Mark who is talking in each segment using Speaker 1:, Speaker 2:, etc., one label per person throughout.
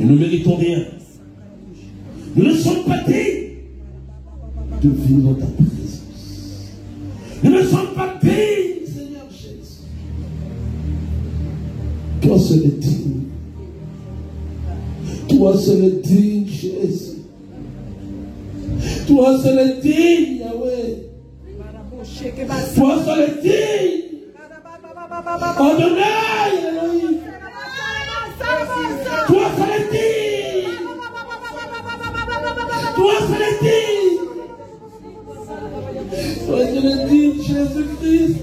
Speaker 1: Nous ne méritons rien. Nous ne sommes pas dignes de vivre dans ta présence. Nous ne sommes pas dignes, Seigneur Jésus. Toi seul est digne. Toi seul est digne, Jésus. Toi seul est digne, Yahweh. Toi seul est digne. Adonai, Elohim. Toi seul est digne. Toi seul est digne. Toi seul est digne, Jésus-Christ.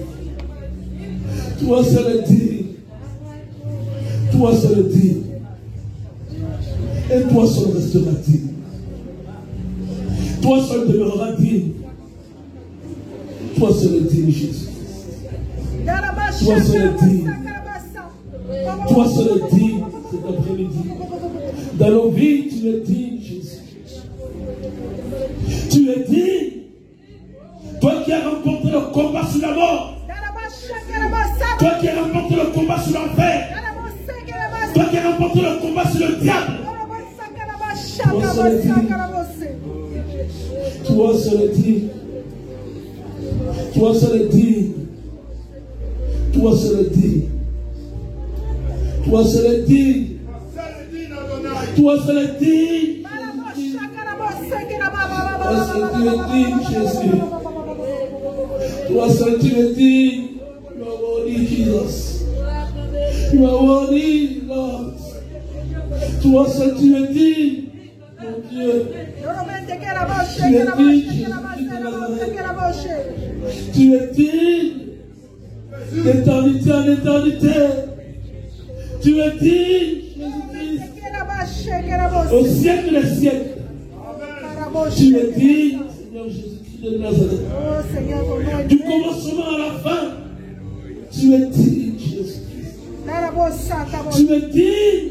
Speaker 1: Toi seul est digne. Toi seul est digne. Et toi seul restera digne. Toi seul demeurera digne. Toi seul est digne, Jésus. Toi seul est digne. Toi seul est digne cet après-midi. Dans nos vies, tu es digne, Jésus. Tu es digne. Toi qui as remporté le combat sur la mort. Toi qui as remporté le combat sur l'enfer. Toi qui as remporté le combat sur le diable. Toi seul est digne. Toi seul est digne. Toi seul est digne. Toi seul est digne. Toi seul est digne. Toi seul est digne. Toi seul tu es digne, Jésus. Toi seul tu es digne. You are worthy, Jesus. You are worthy, Lord. Toi seul tu es digne, mon Dieu. Tu es digne, Jésus. Tu es digne. D'éternité en éternité. Tu es digne, Jésus-Christ. Au siècle des siècles. Tu es digne, Seigneur Jésus-Christ de Nazareth. Du commencement à la fin. Tu es digne, Jésus-Christ. Tu es digne.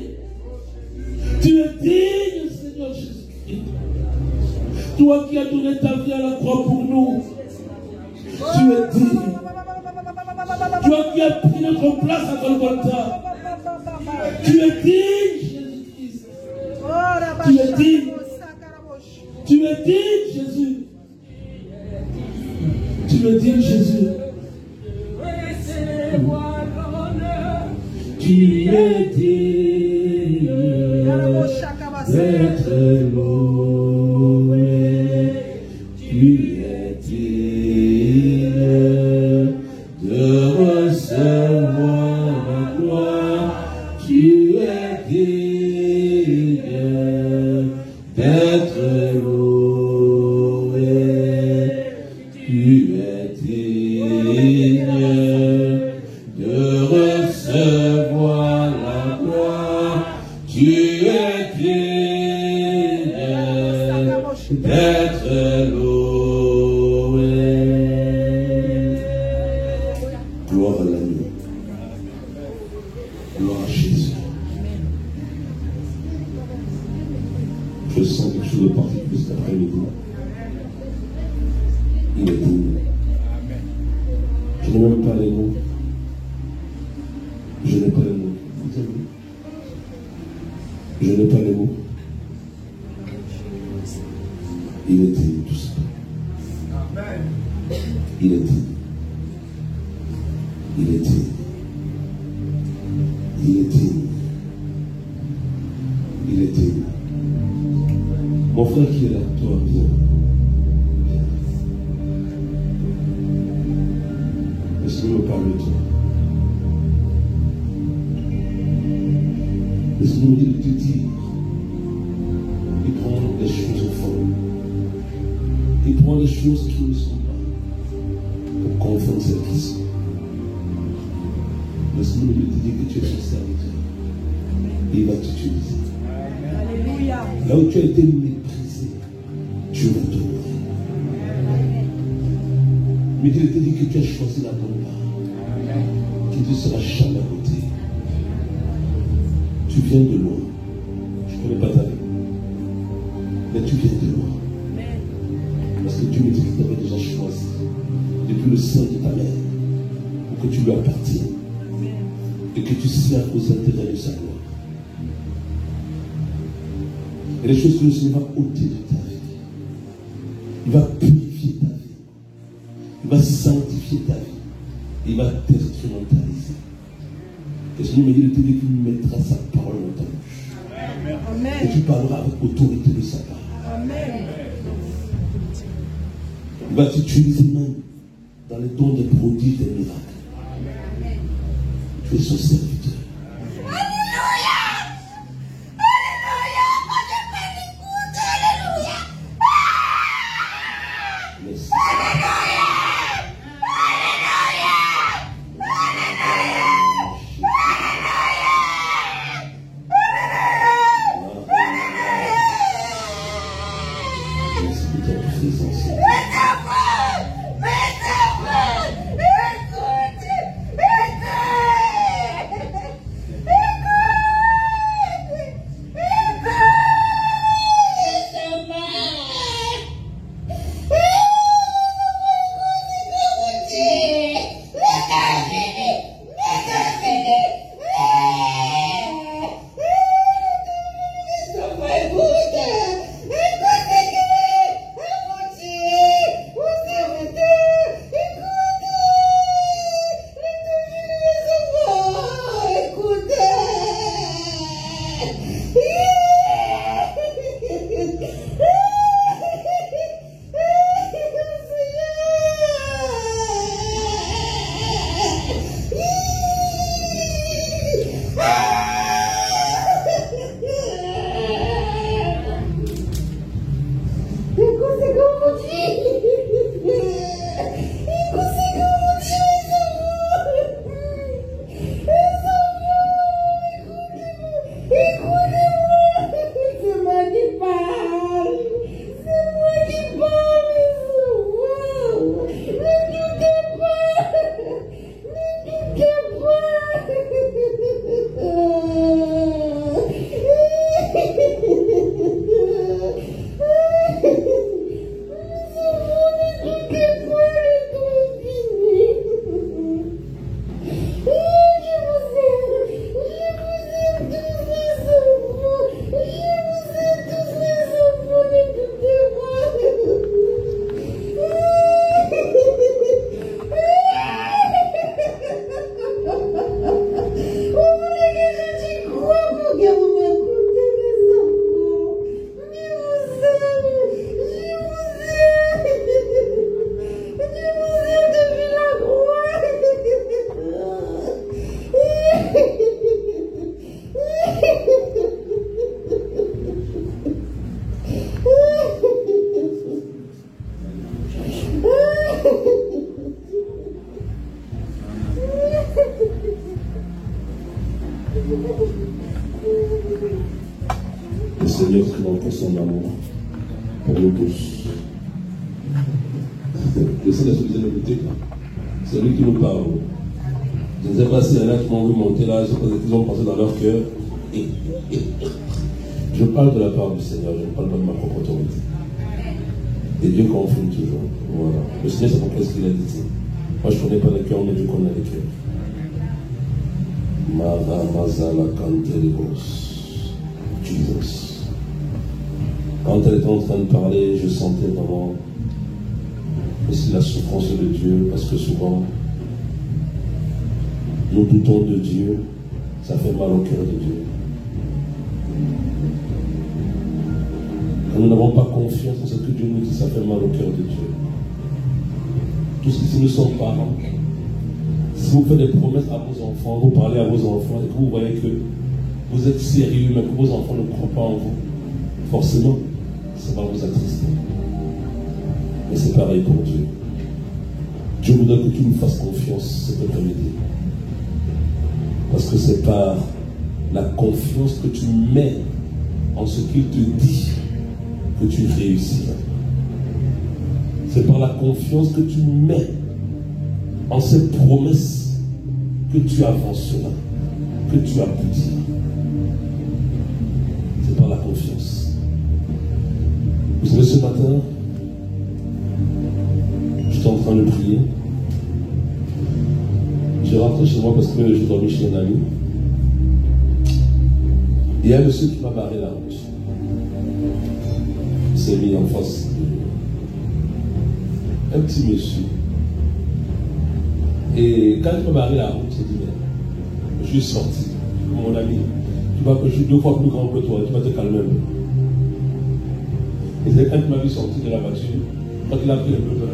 Speaker 1: Tu es digne, Seigneur Jésus-Christ. Toi qui as donné ta vie à la croix pour nous. Tu es digne. Toi qui as pris notre place à Golgotha. Tu es digne, Jésus-Christ. Tu es digne. Tu es digne, Jésus. Tu es digne, Jésus. Tu es digne d'être loué. Tu es digne de recevoir la gloire. Tu es digne d'être loué. Tu es digne de recevoir la gloire. Tu es digne d'être loué. Gloire à l'agneau. Gloire à Jésus. Je sens quelque chose de particulier cet après-midi. Il est digne. Je n'ai même pas les mots. Je n'ai pas les mots. Vous avez vu? Je n'ai pas les mots. Il est digne, tout ça. Il est digne. Il est digne. Il est digne. Il est digne. Mon frère qui est là, toi, viens. Laisse-moi me parler de toi. Laisse-moi te dire. Il prend les choses au fond. Il prend les choses qui ne sont pas pour confondre celles qui sont. Laisse-moi te dire que tu es son serviteur. Et il va t'utiliser. Là où tu as été méprisé, Dieu va t'honorer. Mais Dieu te dit que tu as choisi la bonne part. Qu'il ne sera jamais à côté. Tu viens de loin. Je ne connais pas ta vie. Mais tu viens de loin. Parce que Dieu me dit qu'il t'avait déjà choisi depuis le sein de ta mère pour que tu lui appartiennes et que tu serves aux intérêts de sa gloire. Il y a des choses que le Seigneur va ôter de ta vie. Il va purifier ta vie. Il va sanctifier ta vie. Il va t'instrumentaliser. Le Seigneur me dit de te dire qu'il mettra sa parole dans ta bouche. Amen. Et tu parleras avec autorité de sa parole. Amen. Il va t'utiliser même dans les dons des prodiges, des miracles. Amen. Tu es son serviteur.
Speaker 2: Alléluia! Alléluia! Moi je fais l'écoute. Alléluia!
Speaker 1: Merci.
Speaker 2: Alléluia! Alléluia! Alléluia!
Speaker 1: Merci de ta présence. Le Seigneur expérimente son amour pour nous tous. Le Seigneur se disait l'écouter. C'est lui qui nous parle. Je ne sais pas s'il y en a qui m'ont vu monter là, je ne sais pas qu'ils ont pensé dans leur cœur. Je parle de la part du Seigneur, je ne parle pas de ma propre autorité. Et Dieu confirme toujours. Voilà. Le Seigneur, c'est pourquoi ce qu'il a dit. Moi, je ne connais pas le cœur, mais Dieu connaît le cœur. Maramazala Cantelibos. Jesus. Quand elle était en train de parler, je sentais vraiment aussi la souffrance de Dieu, parce que souvent, nous doutons de Dieu, ça fait mal au cœur de Dieu. Quand nous n'avons pas confiance en ce que Dieu nous dit, ça fait mal au cœur de Dieu. Tous ici, nous sommes parents. Si vous faites des promesses à vos enfants, vous parlez à vos enfants et que vous voyez que vous êtes sérieux, mais que vos enfants ne croient pas en vous, forcément, ça va vous attrister. Mais c'est pareil pour Dieu. Dieu voudrait que tu nous fasses confiance cet après-midi. Parce que c'est par la confiance que tu mets en ce qu'il te dit que tu réussiras. C'est par la confiance que tu mets en cette promesse que tu avanceras, que tu aboutiras. C'est par la confiance. Vous savez, ce matin, j'étais en train de prier. J'ai rentré chez moi parce que j'ai dormi chez un ami. Il y a un monsieur qui m'a barré la route. s'est mis en face d'un petit monsieur. Et quand il m'a barré la route, j'ai dit, mais je suis sorti. Mon ami, tu vois que je suis 2 fois plus grand que toi, tu vas te calmer. Et c'est quand il m'a vu sortir de la voiture, quand il a pris un peu peur.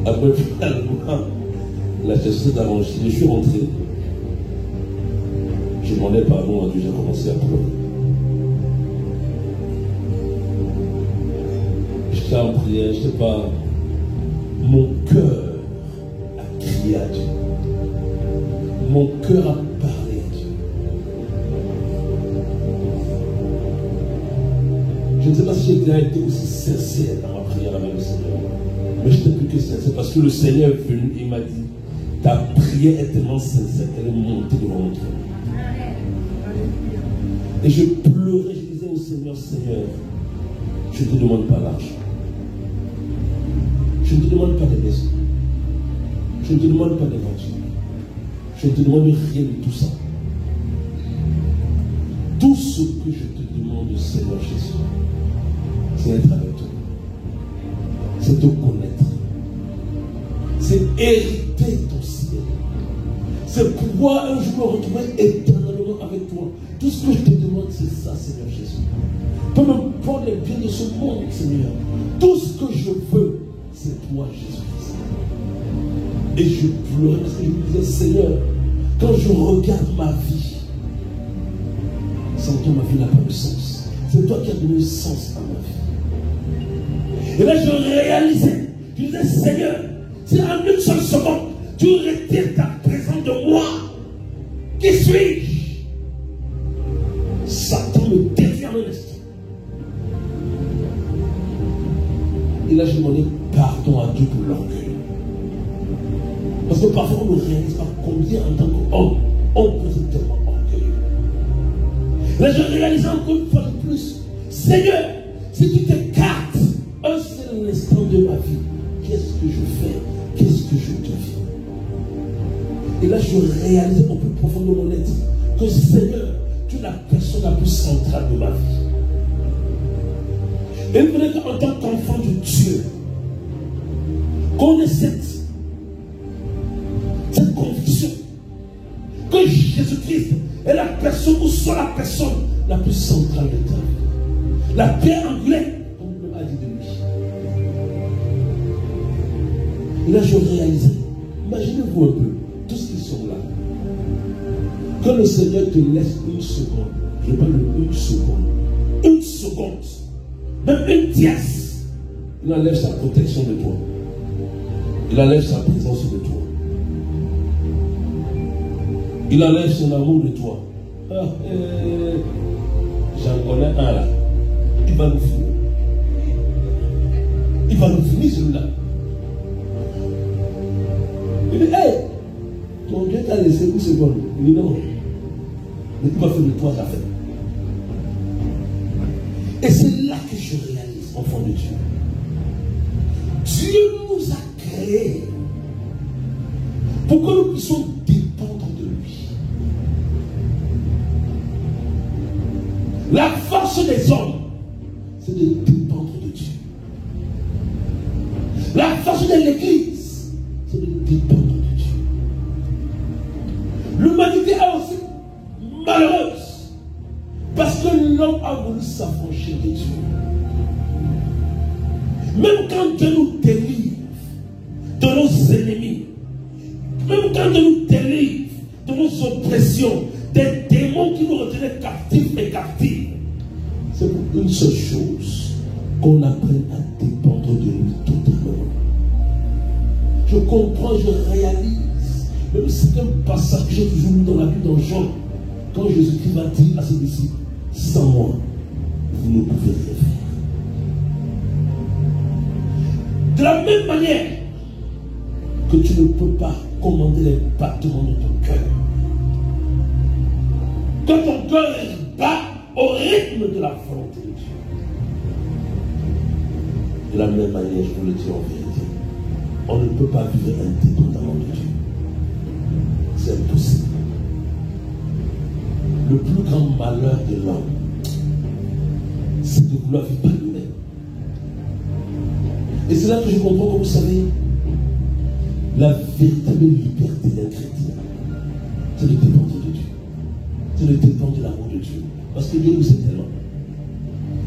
Speaker 1: Après, finalement, la chasse s'est arrangée. Je suis rentré. Je demandais pardon à Dieu, j'ai commencé à pleurer. J'étais en prière, je ne sais pas. Mon cœur a crié à Dieu. Mon cœur a parlé à Dieu. Je ne sais pas si j'ai déjà été aussi sincère dans ma prière avec le Seigneur. Mais je n'étais plus que sincère parce que le Seigneur est venu et m'a dit, ta prière est tellement sincère qu'elle est montée devant mon trône. Et je pleurais, je disais au Seigneur, Seigneur, je ne te demande pas l'argent. Je ne te demande pas des maisons. Je ne te demande pas des voitures. Je ne te demande rien de tout ça. Tout ce que je te demande, Seigneur Jésus, c'est être avec toi. C'est te connaître. C'est hériter ton ciel. C'est pouvoir un jour me retrouver éternellement avec toi. Tout ce que je te demande, c'est ça, Seigneur Jésus. Peu m'importe les biens de ce monde, Seigneur. Tout ce que je veux, c'est toi, Jésus-Christ. Et je pleurais parce que je me disais, Seigneur, quand je regarde ma vie, sans toi, ma vie n'a pas de sens. C'est toi qui as donné sens à ma vie. Et là, je réalisais, je disais, Seigneur, si en une seule seconde, tu retires ta présence de moi, qui suis-je? Satan me dévient mon esprit. Et là, je demandais pardon à Dieu pour l'orgueil. Parce que parfois, on ne réalise pas combien, en tant qu'homme, on peut être tellement orgueilleux. Là, je réalisais encore une fois de plus, Seigneur, si tu t'écartes un seul instant de ma vie, qu'est-ce que je fais? Qu'est-ce que je deviens? Et là, je réalisais au plus profond de mon être que Seigneur, tu es la personne la plus centrale de ma vie. Et il fallait qu'en tant qu'enfant de Dieu, qu'on ait cette conviction que Jésus-Christ est la personne ou soit la personne la plus centrale de ta vie. La pierre angulaire, comme on a dit de lui. Et là, je réalisais, imaginez-vous un peu, tous ceux qui sont là, que le Seigneur te laisse une seconde, je parle de une seconde, même une dièse, il enlève sa protection de toi, il enlève sa présence de toi, il enlève son amour de toi. J'en connais un là, il va nous finir. Il va nous finir celui-là. Il dit, hey, ton Dieu t'a laissé une seconde. Il dit non. Mais il m'a fait de toi ta fête. Et c'est là que je réalise, enfant de Dieu. Dieu nous a créés pour que nous puissions dépendre de lui. La force des hommes, c'est de dépendre de Dieu. La force de l'Église, c'est de dépendre de Dieu. L'humanité est aussi malheureuse parce que l'homme a voulu s'affranchir de Dieu. Même quand Dieu nous délivre de nos ennemis, même quand Dieu nous délivre de nos oppressions, des démons qui nous retenaient captifs et captifs, c'est pour une seule chose, qu'on apprenne à dépendre de lui totalement. Je comprends, je réalise. Même si c'est un passage que j'ai toujours lu dans la Bible dans Jean, quand Jésus-Christ va dire à ses disciples, sans moi, vous ne pouvez rien faire. De la même manière que tu ne peux pas commander les battements de ton cœur. Quand ton cœur bat au rythme de la volonté de Dieu. De la même manière, je vous le dis en vérité, on ne peut pas vivre indépendamment de Dieu. C'est impossible. Le plus grand malheur de l'homme, c'est de vouloir vivre par lui-même. Et c'est là que je comprends que vous savez, la véritable liberté d'un chrétien, c'est de dépendre de Dieu. C'est de dépendre de l'amour de Dieu. Parce que Dieu nous aime tellement.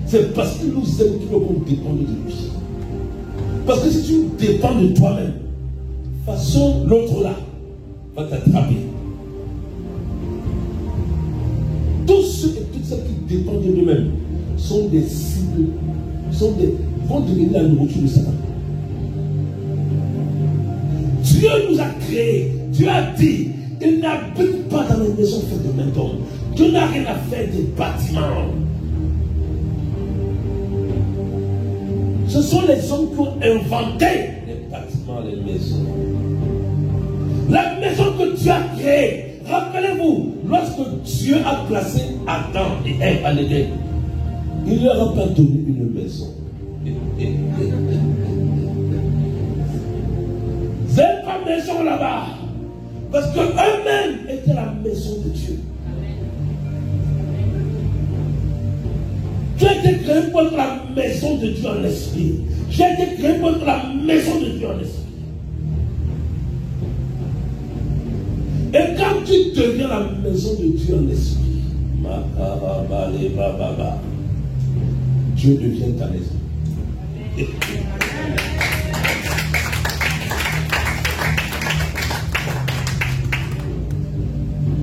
Speaker 1: C'est parce que nous aime qu'il faut qu'on dépende de lui. Parce que si tu dépends de toi-même, façon l'autre là va t'attraper. Tous ceux et toutes celles qui dépendent de nous-mêmes sont des cibles, vont devenir la nourriture de Satan. Dieu nous a créés. Dieu a dit, il n'habite pas dans les maisons faites de main d'homme. Dieu n'a rien à faire des bâtiments. Ce sont les hommes qui ont inventé les bâtiments, les maisons. La maison que Dieu a créée. Rappelez-vous, lorsque Dieu a placé Adam et Ève à l'Éden, il ne leur a pas donné une maison. C'est pas maison là-bas. Parce qu'eux-mêmes étaient la maison de Dieu. Tu as été créé pour être la maison de Dieu en esprit. J'ai été créé pour être la maison de Dieu en esprit. Et quand tu deviens la maison de Dieu en esprit, Dieu devient ta maison.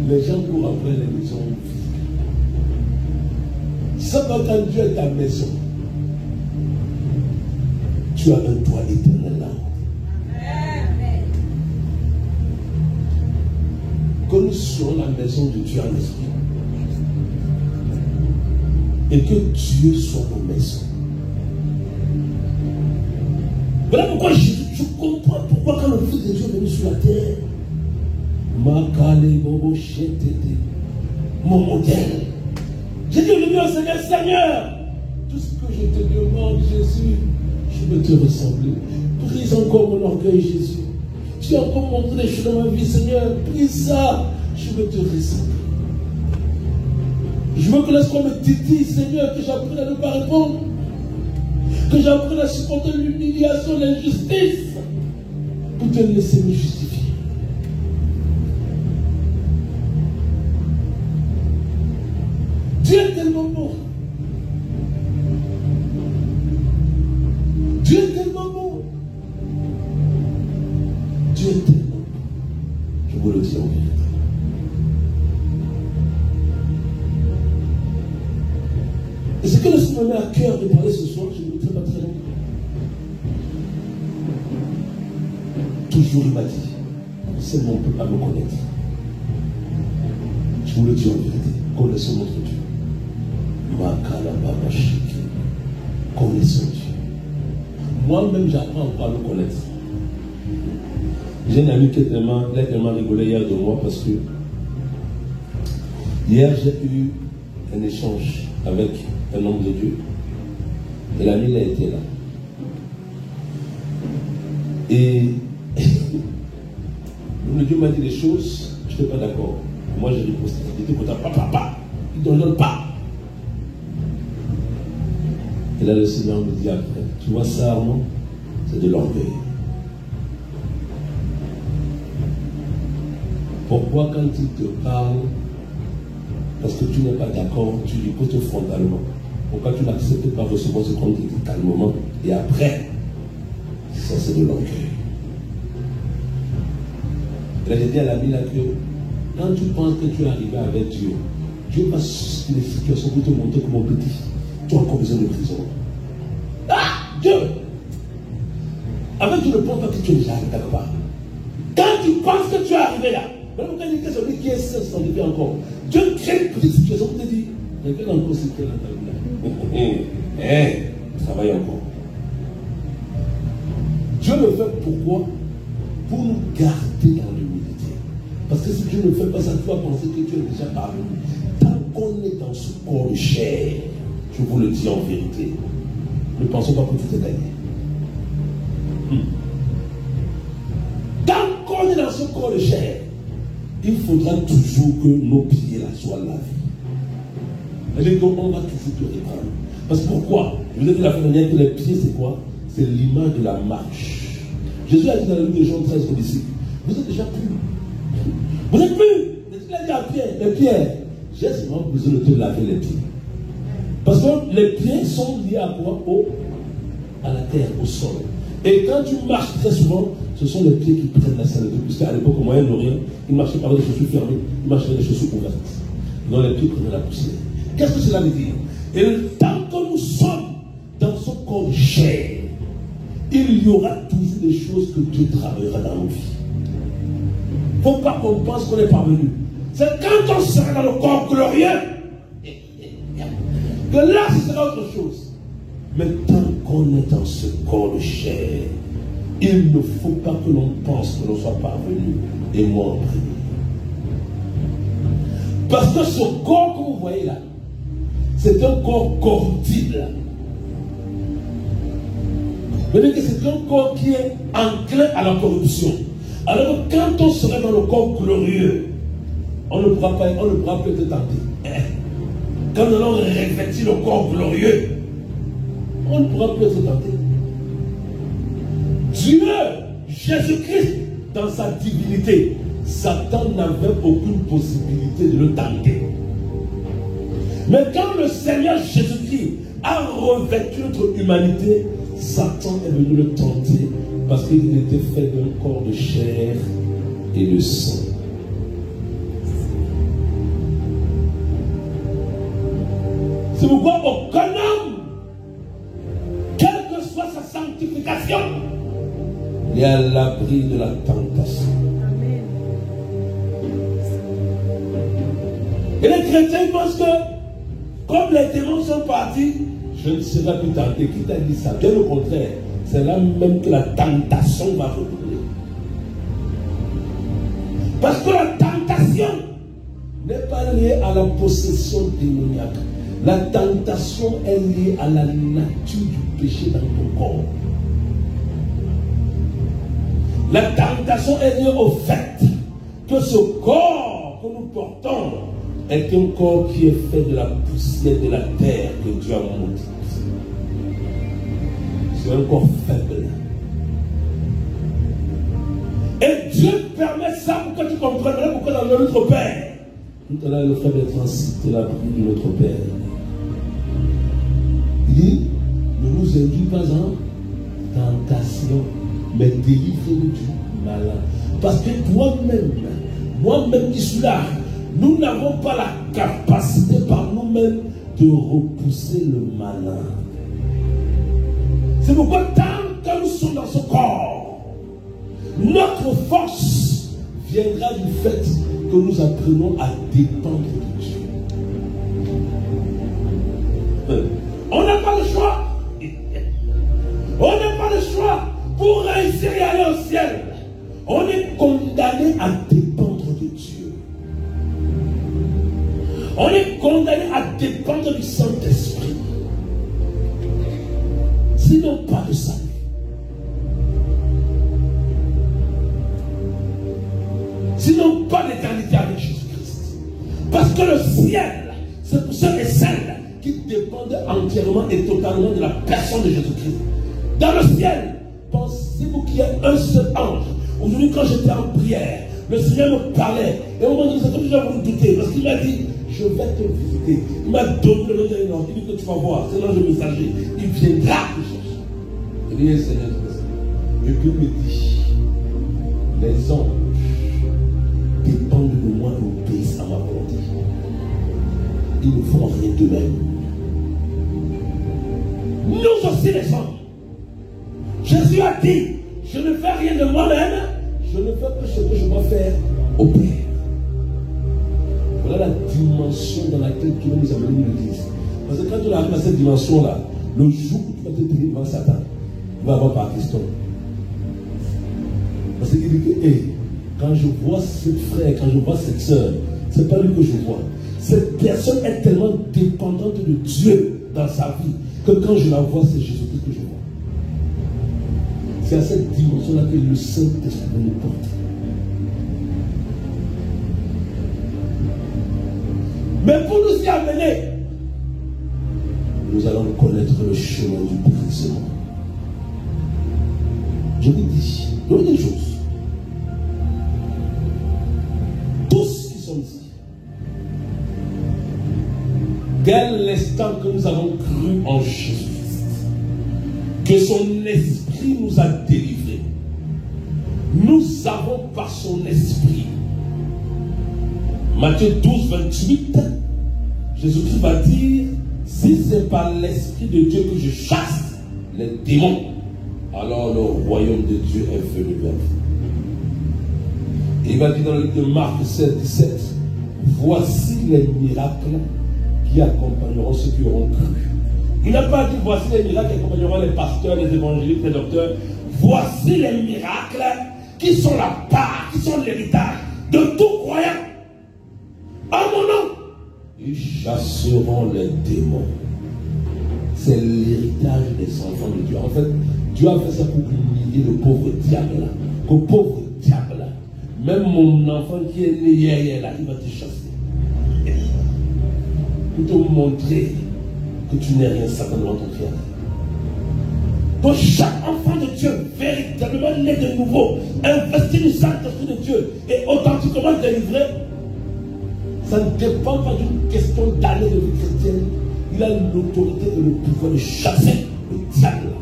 Speaker 1: Les gens courent après les maisons physiques. Ça va quand Dieu est ta maison. Tu as un toit éternel là. Que nous soyons la maison de Dieu en esprit. Et que Dieu soit nos maisons. Voilà pourquoi je comprends pourquoi quand le Fils de Dieu est venu sur la terre, mon modèle. J'ai dit au Seigneur, Seigneur, tout ce que je te demande, Jésus, je veux te ressembler. Brise encore mon orgueil, Jésus. Tu as encore montré des choses dans ma vie, Seigneur. Brise ça, je veux te ressembler. Je veux que lorsqu'on me titille, Seigneur, que j'apprenne à ne pas répondre. Que j'apprenne à supporter l'humiliation, l'injustice, pour te laisser me justifier. Dieu est tellement bon. Dieu est tellement bon. Dieu est tellement bon. Je vous le dis en vérité. Et ce que le Seigneur me met à cœur de parler ce soir, je ne le dis pas très longtemps. Toujours il m'a dit, seulement on ne peut pas me connaître. Je vous le dis en vérité, connaissons notre Dieu. Connaissons Dieu. Moi-même, j'apprends encore à le connaître. J'ai un ami qui a tellement rigolé hier de moi parce que hier, j'ai eu un échange avec un homme de Dieu. Et l'ami, il a été là. Et le Dieu m'a dit des choses, je n'étais pas d'accord. Moi, j'ai riposté. Il était content, papa, il ne donne pas. Et là, le Seigneur me dit après, tu vois ça, Armand, c'est de l'orgueil. Pourquoi quand il te parle, parce que tu n'es pas d'accord, tu lui écoutes frontalement. Pourquoi tu n'acceptes pas recevoir ce qu'on dit calmement et après, ça c'est de l'orgueil. Et là, j'ai dit à l'ami là que quand tu penses que tu es arrivé avec Dieu, Dieu va susciter des situations pour te montrer comment petit. Tu as encore besoin de prison. Ah, Dieu! Avec tu ne penses pas que tu es déjà arrivé quelque part. Quand tu penses que tu es arrivé là, même quand il dit que celui qui est seul s'en devient encore, Dieu crée une petite situation pour te dire, regarde encore ce qu'il y a dans ta vie là. Travaille encore. Dieu le fait pourquoi? Pour nous garder dans l'humilité. Parce que si Dieu ne fait pas ça, tu vas penser que tu es déjà parvenu. Tant qu'on est dans ce corps de chair, je vous le dis en vérité, ne pensons pas que tout est gagné. Tant qu'on est dans ce corps de chair, il faudra toujours que nos pieds là soient lavés. Et donc on va toujours te reprendre. Parce que pourquoi? Je vous ai dit la fois dernière que les pieds c'est quoi? C'est l'image de la marche. Jésus a dit dans le livre de Jean 13 aux disciples, vous êtes déjà plus. Vous n'êtes plus. Il a dit à Pierre, Pierre, j'ai seulement besoin de te laver les pieds. Parce que les pieds sont liés à quoi? À la terre, au sol. Et quand tu marches très souvent, ce sont les pieds qui prennent la saleté. Puisqu'à l'époque, au Moyen-Orient, ils marchaient par des chaussures fermées, ils marchaient avec des chaussures ouvertes. Donc les pieds prenaient la poussière. Qu'est-ce que cela veut dire? Et tant que nous sommes dans ce corps de chair, il y aura toujours des choses que Dieu travaillera dans nos vies. Il ne faut pas qu'on pense qu'on est parvenu. C'est quand on sera dans le corps glorieux que là ce sera autre chose. Mais tant qu'on est dans ce corps de chair, il ne faut pas que l'on pense que l'on soit parvenu, et moi en premier. Parce que ce corps que vous voyez là, c'est un corps corruptible. Vous voyez que c'est un corps qui est enclin à la corruption. Alors que quand on sera dans le corps glorieux, on ne pourra plus être tenté. Quand nous allons revêtir le corps glorieux, on ne pourra plus être tenté. Dieu, Jésus-Christ, dans sa divinité, Satan n'avait aucune possibilité de le tenter. Mais quand le Seigneur Jésus-Christ a revêtu notre humanité, Satan est venu le tenter parce qu'il était fait d'un corps de chair et de sang. C'est pourquoi aucun homme, quelle que soit sa sanctification, n'est à l'abri de la tentation. Et les chrétiens pensent que, comme les démons sont partis, je ne serai plus tenté. Qui t'a dit ça? Bien au contraire, c'est là même que la tentation va redoubler. Parce que la tentation n'est pas liée à la possession démoniaque. La tentation est liée à la nature du péché dans ton corps. La tentation est liée au fait que ce corps que nous portons est un corps qui est fait de la poussière de la terre que Dieu a monté. C'est un corps faible. Et Dieu permet ça pour que tu comprennes pourquoi dans notre Père. Tout à l'heure, le frère Bertrand citait la prière de notre Père. Il dit, ne nous induis pas en tentation, mais délivre-nous du malin. Parce que toi-même, moi-même qui suis là, nous n'avons pas la capacité par nous-mêmes de repousser le malin. C'est pourquoi tant que nous sommes dans ce corps, notre force viendra du fait que nous apprenons à dépendre de Dieu. On n'a pas le choix. On n'a pas le choix. Pour réussir et aller au ciel, on est condamné à dépendre de Dieu. On est condamné à dépendre du Saint-Esprit. Sinon, pas de salut. Sinon, pas d'éternité avec Jésus-Christ. Parce que le ciel, c'est pour ceux et celles qui dépendent entièrement et totalement de la personne de Jésus-Christ. Dans le ciel, pensez-vous qu'il y a un seul ange? Aujourd'hui, quand j'étais en prière, le Seigneur me parlait. Et au moment donné, c'est comme si j'avais douté. Parce qu'il m'a dit, je vais te visiter. Il m'a donné le nom d'un ange. Il dit que tu vas voir. C'est l'ange messager. Il viendra te chercher. Il dit, Seigneur, et Dieu me dit, les anges dépendent de moi et obéissent à ma volonté. Ils ne font rien d'eux-mêmes. Nous aussi les hommes. Jésus a dit, je ne fais rien de moi-même, je ne fais que ce que je dois faire au Père. Voilà la dimension dans laquelle Dieu nous a mené l'Église. Parce que quand on arrive à cette dimension-là, le jour où tu vas te tenir devant Satan, tu vas avoir par question. Parce qu'il dit que, quand je vois ce frère, quand je vois cette soeur, ce n'est pas lui que je vois. Cette personne est tellement dépendante de Dieu dans sa vie que quand je la vois, c'est Jésus-Christ que je vois. C'est à cette dimension-là que le Saint-Esprit nous porte. Mais pour nous y amener, nous allons connaître le chemin du brisement. Je vous dis une chose. Tous qui sont ici, dès l'instant que nous avons cru en Jésus, que son esprit nous a délivrés, nous avons par son esprit, Matthieu 12, 28, Jésus-Christ va dire, si c'est par l'esprit de Dieu que je chasse les démons, alors le royaume de Dieu est venu vers vous. Et il va dire dans le livre de Marc 7, 17, voici les miracles qui accompagneront ceux qui auront cru. Il n'a pas dit voici les miracles qui accompagneront les pasteurs, les évangélistes, les docteurs. Voici les miracles qui sont la part, qui sont l'héritage de tout croyant. En mon nom, ils chasseront les démons. C'est l'héritage des enfants de Dieu. En fait, Dieu a fait ça pour humilier le pauvre diable là. Le pauvre diable là. Même mon enfant qui est né hier là, il va te chasser. Pour te montrer que tu n'es rien certainement ton frère. Donc chaque enfant de Dieu, véritablement né de nouveau, investi du Saint-Esprit de Dieu et authentiquement délivré, ça ne dépend pas d'une question d'année de vie chrétienne. Il a l'autorité et le pouvoir de chasser le diable.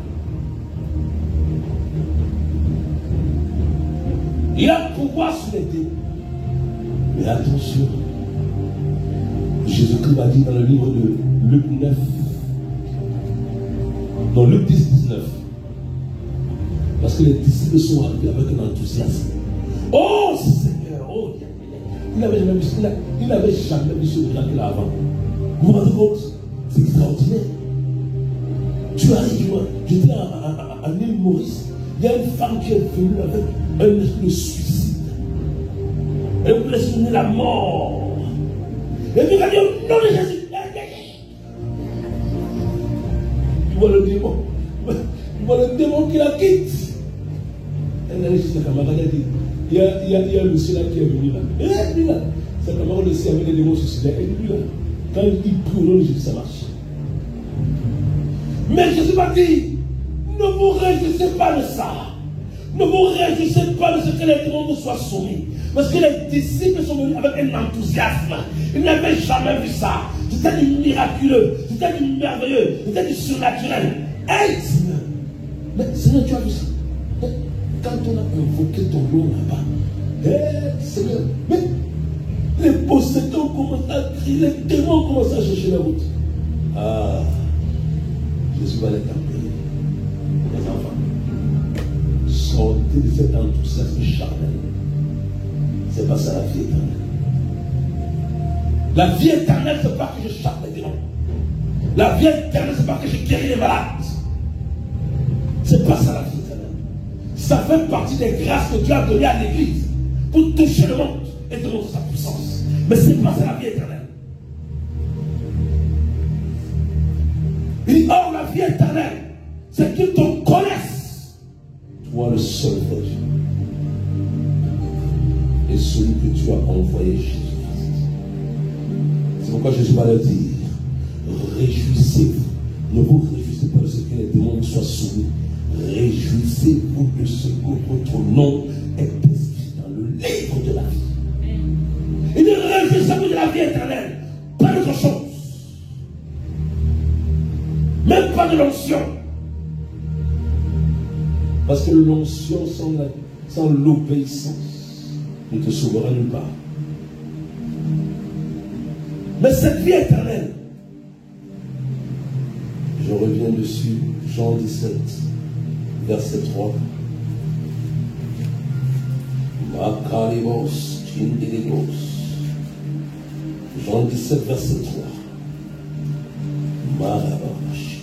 Speaker 1: Il a le pouvoir sur les démons. Mais attention, Jésus-Christ va dire dans le livre de Luc 9, dans Luc 10, 19, parce que les disciples sont arrivés avec un enthousiasme. Oh Seigneur, oh, il n'avait jamais vu ce miracle avant. Vous vous rendez compte? C'est extraordinaire. Tu arrives, j'étais à l'île Maurice, il y a une femme qui est venue avec un esprit de suicide. Elle voulait se donner la mort. Et puis elle a dit au nom de Jésus. Il voit le démon. Il voit le démon qui la quitte. Elle a dit à sa camarade, elle a dit, il y a un monsieur là qui est venu là. Et lui là, sa camarade aussi avait des démons suicidaires. Et lui là, quand il prie au nom de Jésus, ça marche. Mais Jésus m'a dit, ne vous réjouissez pas de ça. Ne vous réjouissez pas de ce que les démons vous soient soumis. Parce que les disciples sont venus avec un enthousiasme. Ils n'avaient jamais vu ça. C'était du miraculeux, c'était du merveilleux, c'était du surnaturel. Hey Seigneur, mais Seigneur, tu as vu ça? Quand on a invoqué ton nom là-bas, hey Seigneur, mais les possédants commencent à crier, les démons commencent à chercher la route. Ah, Jésus va les tempérer, les enfants. Sortez de cet enthousiasme charnel. C'est pas ça la vie éternelle. La vie éternelle, c'est pas que je chasse les démons. La vie éternelle, c'est pas que je guéris les malades. C'est pas ça la vie éternelle. Ça fait partie des grâces que Dieu a données à l'église pour toucher le monde et démontrer sa puissance. Mais c'est pas ça la vie éternelle. Il dit, or la vie éternelle, c'est qu'ils te connaissent, toi le seul vrai Dieu, et celui que tu as envoyé, Jésus-Christ. C'est pourquoi Jésus va leur dire, réjouissez-vous. Ne vous réjouissez pas de ce que les démons soient soumis. Réjouissez-vous de ce que votre nom est inscrit dans le livre de la vie. Et ne réjouissez-vous de la vie éternelle. Pas d'autre chose. Même pas de l'onction. Parce que l'onction sans l'obéissance ne te sauvera nulle part. Mais cette vie éternelle, je reviens dessus, Jean 17, verset 3. Makalibos, Kindiligos. Jean 17, verset 3. Marabash.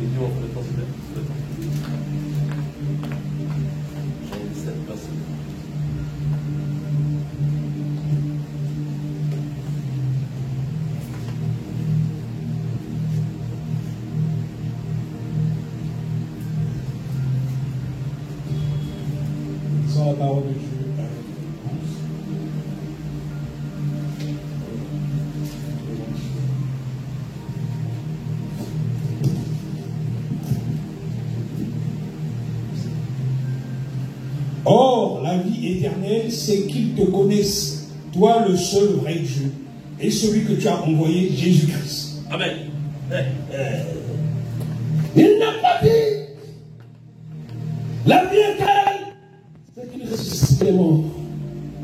Speaker 1: Et puis on fait le temps, s'il te plaît. Jean 17, verset 3.
Speaker 3: Connaissant la parole de Dieu. Or, la vie éternelle, c'est qu'ils te connaissent, toi le seul vrai Dieu, et celui que tu as envoyé, Jésus-Christ.
Speaker 1: Amen. Il n'a pas dit la vie éternelle, c'est qu'il ressuscite les morts.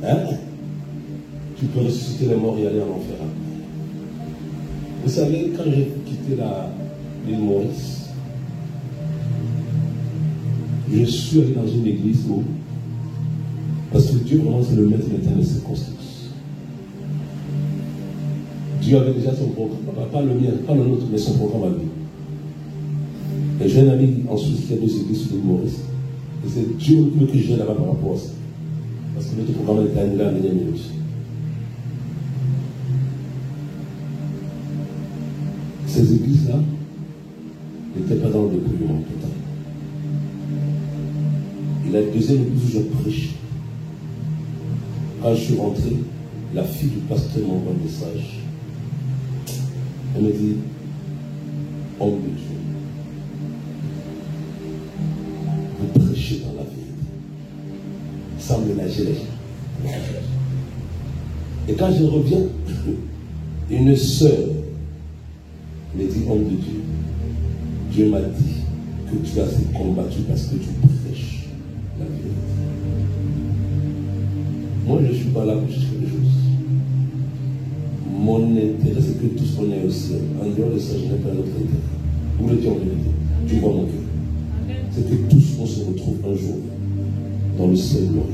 Speaker 1: Hein? Tu peux ressusciter les morts et aller en enfer. Vous savez, quand j'ai quitté l'île Maurice, je suis allé dans une église où, parce que Dieu vraiment c'est le maître d'éternelles circonstances. Dieu avait déjà son programme, pas le mien, pas le nôtre, mais son programme à lui. Et j'ai un ami en Suisse qui a 2 églises sur l'île Maurice. Et c'est Dieu qui veut que je vienne là-bas par rapport à ça. Parce que notre programme était annulé à la dernière minute. Ces églises-là n'étaient pas dans le dépouillement total. Et la deuxième église où je prêche, quand je suis rentré, la fille du pasteur m'envoie un message. Elle me dit, homme de Dieu, vous prêchez dans la vérité, sans ménager les gens. Et quand je reviens, une sœur me dit, homme de Dieu, Dieu m'a dit que tu as été combattu parce que tu prêches la vérité. Moi, je ne suis pas là pour chercher des choses. Mon intérêt, c'est que tous on est au ciel. En dehors de ça, je n'ai pas un autre intérêt. Vous le dites en vérité. Tu vois mon cœur. C'est que tous on se retrouve un jour dans le ciel glorieux.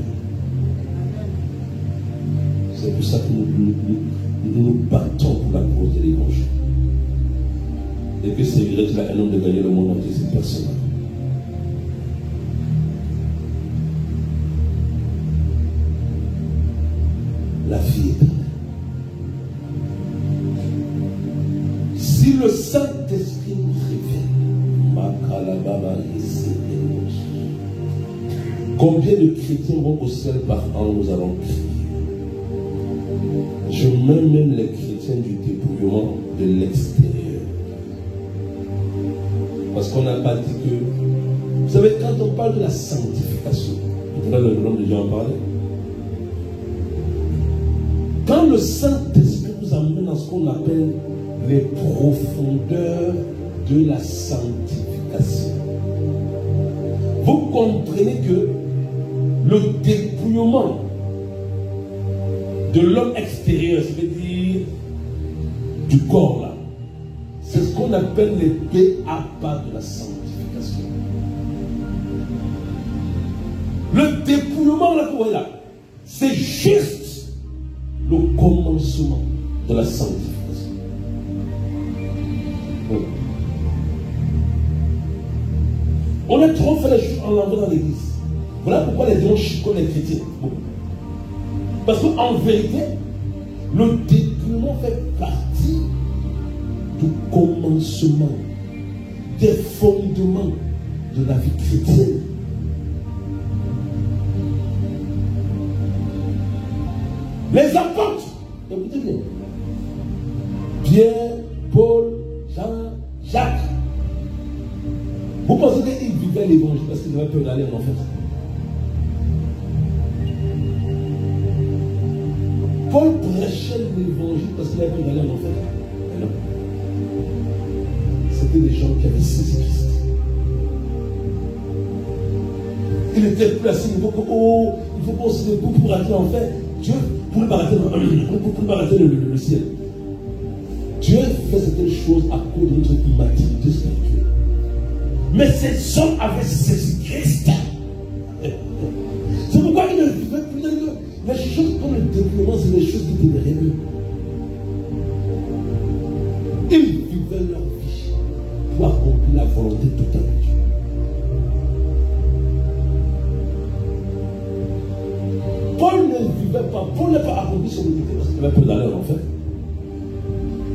Speaker 1: C'est pour ça que nous battons pour la cause de l'évangile. Et que servirait-il à un homme de gagner le monde entier, c'est personnel. La vie éternelle. Si le Saint-Esprit nous révèle, combien de chrétiens vont au ciel par an, nous allons crier. Je mets même les chrétiens du dépouillement de l'extérieur. Parce qu'on n'a pas dit que... Vous savez, quand on parle de la sanctification, tout à l'heure le nom de Dieu en parlait. Quand le Saint-Esprit nous amène dans ce qu'on appelle les profondeurs de la sanctification, vous comprenez que le dépouillement de l'homme extérieur, ça veut dire du corps là, c'est ce qu'on appelle les B.A.P.A. de la sanctification. Le dépouillement là, vous voyez là, c'est juste le commencement de la sanctification. On a trop fait les choses en l'envoie dans l'église. Voilà pourquoi les démons chicotent les chrétiens. Parce qu'en vérité, le dépouillement fait partie du commencement, des fondements de la vie chrétienne. Les apôtres, écoutez bien, Pierre, Paul, Jean, Jacques, vous pensez qu'ils vivaient l'évangile parce qu'ils avaient peur d'aller en enfer? Paul prêchait l'évangile parce qu'il avait peur d'aller en enfer? Mais non. C'était des gens qui avaient saisi Christ. Il était placé, il faut qu'on se debout pour aller en enfer. Dieu, pour barater le ciel. Dieu fait certaines choses à cause de notre immaturité spirituelle. Mais ces hommes avaient saisi Christ. C'est pourquoi ils ne vivaient plus les choses comme le dépouillement, c'est les choses qui étaient réelles. Ils vivaient leur vie pour accomplir la volonté totale de Dieu. Paul ne vivait pas, Paul n'a pas accompli son unité parce qu'il avait peur d'aller en enfer.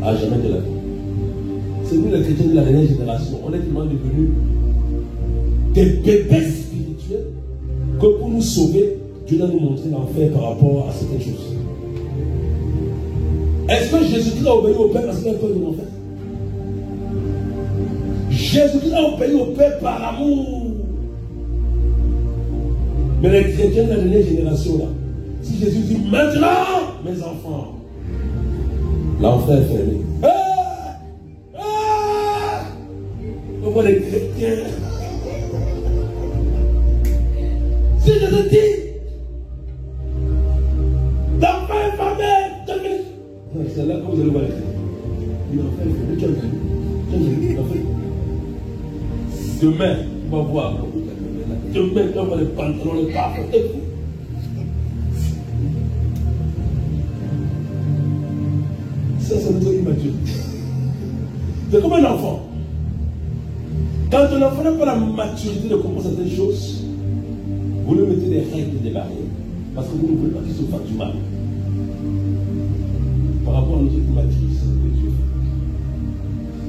Speaker 1: À jamais de la vie. C'est nous les chrétiens de la dernière génération, on est tellement devenus des bébés spirituels que pour nous sauver, Dieu doit nous montrer l'enfer par rapport à certaines choses. Est-ce que Jésus-Christ a obéi au Père parce qu'il a peur de l'enfer? Jésus-Christ a obéi au Père par amour. Mais les chrétiens de la dernière génération, là, si Jésus dit maintenant, mes enfants, l'enfer est fermé. On voit les chrétiens. Si Jésus dit l'enfer est fermé, c'est là que vous allez voir les chrétiens. L'enfer est fermé. Demain, on va voir. Demain, on va les pantalons, les parfums. Ça, c'est notre immaturité. C'est comme un enfant. Quand un enfant n'a pas la maturité de comprendre certaines choses, vous lui mettez des règles, des barrières. Parce que vous ne voulez pas qu'il se fasse du mal. Par rapport à notre immaturité de Dieu.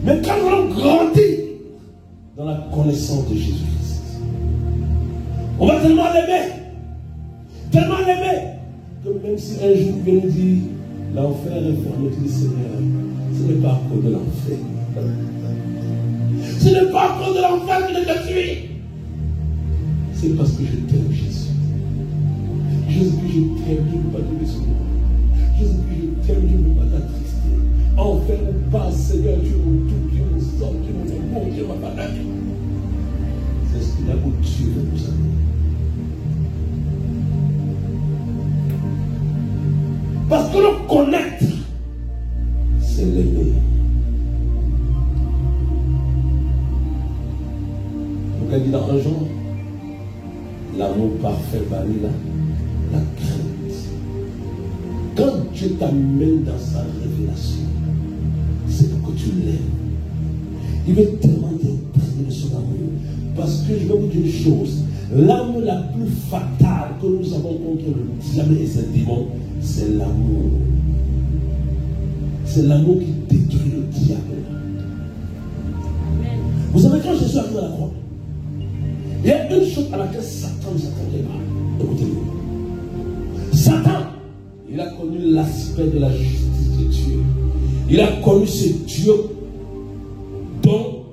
Speaker 1: Mais quand on grandit dans la connaissance de Jésus-Christ, on va tellement l'aimer, que même si un jour il vient nous dire l'enfer est fermé, tu dis Seigneur, ce n'est pas à cause de l'enfer. Ce n'est pas à cause de l'enfer que je te suis. C'est parce que je t'aime, Jésus. Jésus que je t'aime, je ne veux pas te laisser moi. Jésus que je t'aime, je ne veux pas t'attrister. Enfer ou pas, Seigneur, tu es mon tout, tu es mon sang, tu es mon bon, tu es ma banane. C'est ce qu'il a pour Dieu de nous amener. Parce que le connaître, c'est l'aimer. Donc elle dit dans un genre, l'amour parfait bannit la crainte. Quand Dieu t'amène dans sa révélation, c'est pour que tu l'aimes. Il veut tellement t'imprégner de son amour. Parce que je vais vous dire une chose, l'arme la plus fatale que nous avons contre le diable et ses démons, c'est l'amour. C'est l'amour qui détruit le diable. Vous savez, quand Jésus arrive à la croix, il y a une chose à laquelle Satan ne s'attendait pas. Écoutez-moi. Satan, il a connu l'aspect de la justice de Dieu. Il a connu ce Dieu dont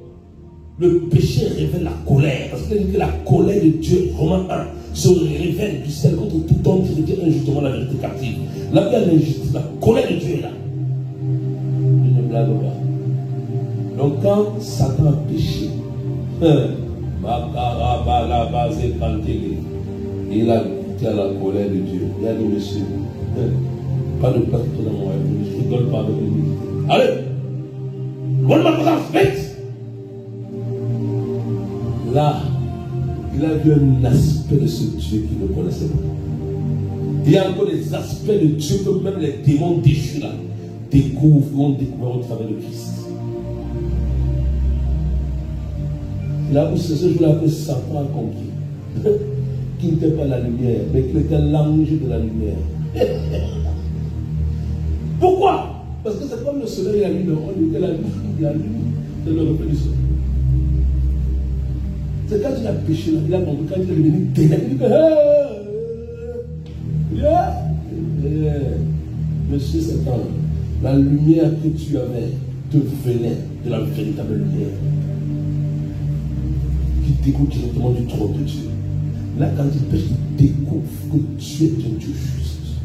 Speaker 1: le péché révèle la colère. Parce qu'il dit que la colère de Dieu, Romains 1, se révèle du ciel contre tout homme qui retient injustement la vérité captive. Là, il y a l'injustice, la colère de Dieu est là. Je ne blague pas. Donc, quand Satan a péché, il a goûté à la colère de Dieu. Il a dit, monsieur, pas de place dans mon rêve, je ne rigole pas avec l'humilité. Allez, bonne ma présence, vite. Là, il a vu un aspect de ce Dieu qu'il ne connaissait pas. Il y a encore des aspects de Dieu que même les démons déchus là découvrent au travers de Christ. Là où ce jour-là que Satan a compris qu'il n'était pas la lumière, mais qu'il était l'ange de la lumière. Pourquoi? Parce que c'est comme le soleil et la lune, on était la lune de le reflet du soleil. C'est quand il a péché, il a compris, quand il est devenu ténèbres, il dit que monsieur Satan, la lumière que tu avais te venait de la véritable lumière qui découle directement du trône de Dieu. Là, quand il pêche, il découvre que Dieu est un Dieu juste.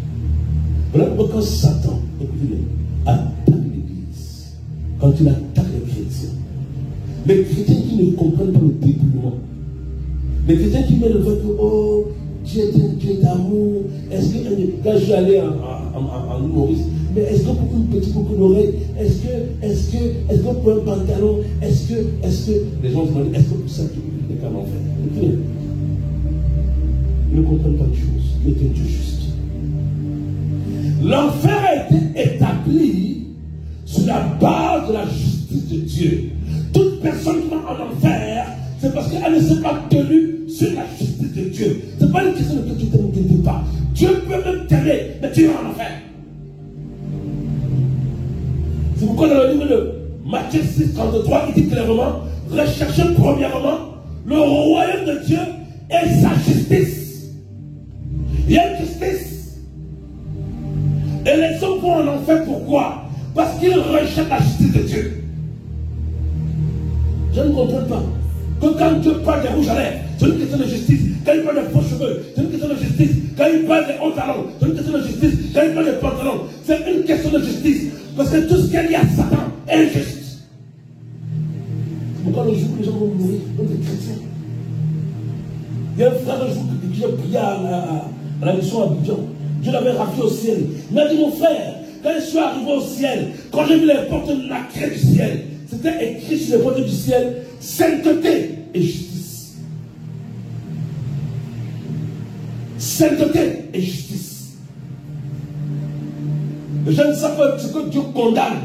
Speaker 1: Voilà pourquoi quand Satan, écoutez-le, attaque l'Église, quand il attaque les chrétiens qui ne comprennent pas le débrouillement, les chrétiens qui mettent le fait que oh, Dieu est un Dieu d'amour. Est-ce que quand je suis allé en humoriste, mais est-ce que pour une petite boucle d'oreille, est-ce que pour un pantalon, est-ce que les gens se demandent, est-ce que pour ça tu peux faire qu'un enfer? Ils ne comprennent pas de choses. Dieu est un Dieu juste. L'enfer a été établi sur la base de la justice de Dieu. Toute personne qui va en enfer, c'est parce qu'elle ne s'est pas tenue sur la justice de Dieu. Ce n'est pas une question de que tu t'aimes ou tu ne t'aimes pas. Dieu peut même t'aimer, mais tu es en enfer. C'est pourquoi dans le livre de Matthieu 6, 33, il dit clairement, recherchez premièrement le royaume de Dieu et sa justice. recherches la justice de Dieu. Je ne comprends pas. Que quand Dieu parle des rouges à lèvres, c'est une question de justice. Quand il parle des faux cheveux, c'est une question de justice. Quand il parle des hauts talons, c'est une question de justice. Quand il parle des pantalons, c'est une question de justice. Parce que tout ce qu'il y a à Satan est injuste. C'est pourquoi le jour où les gens vont mourir, comme des chrétiens. Il y a un frère un jour qui a prié à la mission à Abidjan. Dieu l'avait raflé au ciel. Il m'a dit, mon frère, quand je suis arrivé au ciel, quand j'ai vu les portes de la craie du ciel, c'était écrit sur les portes du ciel, sainteté et justice. Sainteté et justice. Les gens ne savent pas ce que Dieu condamne.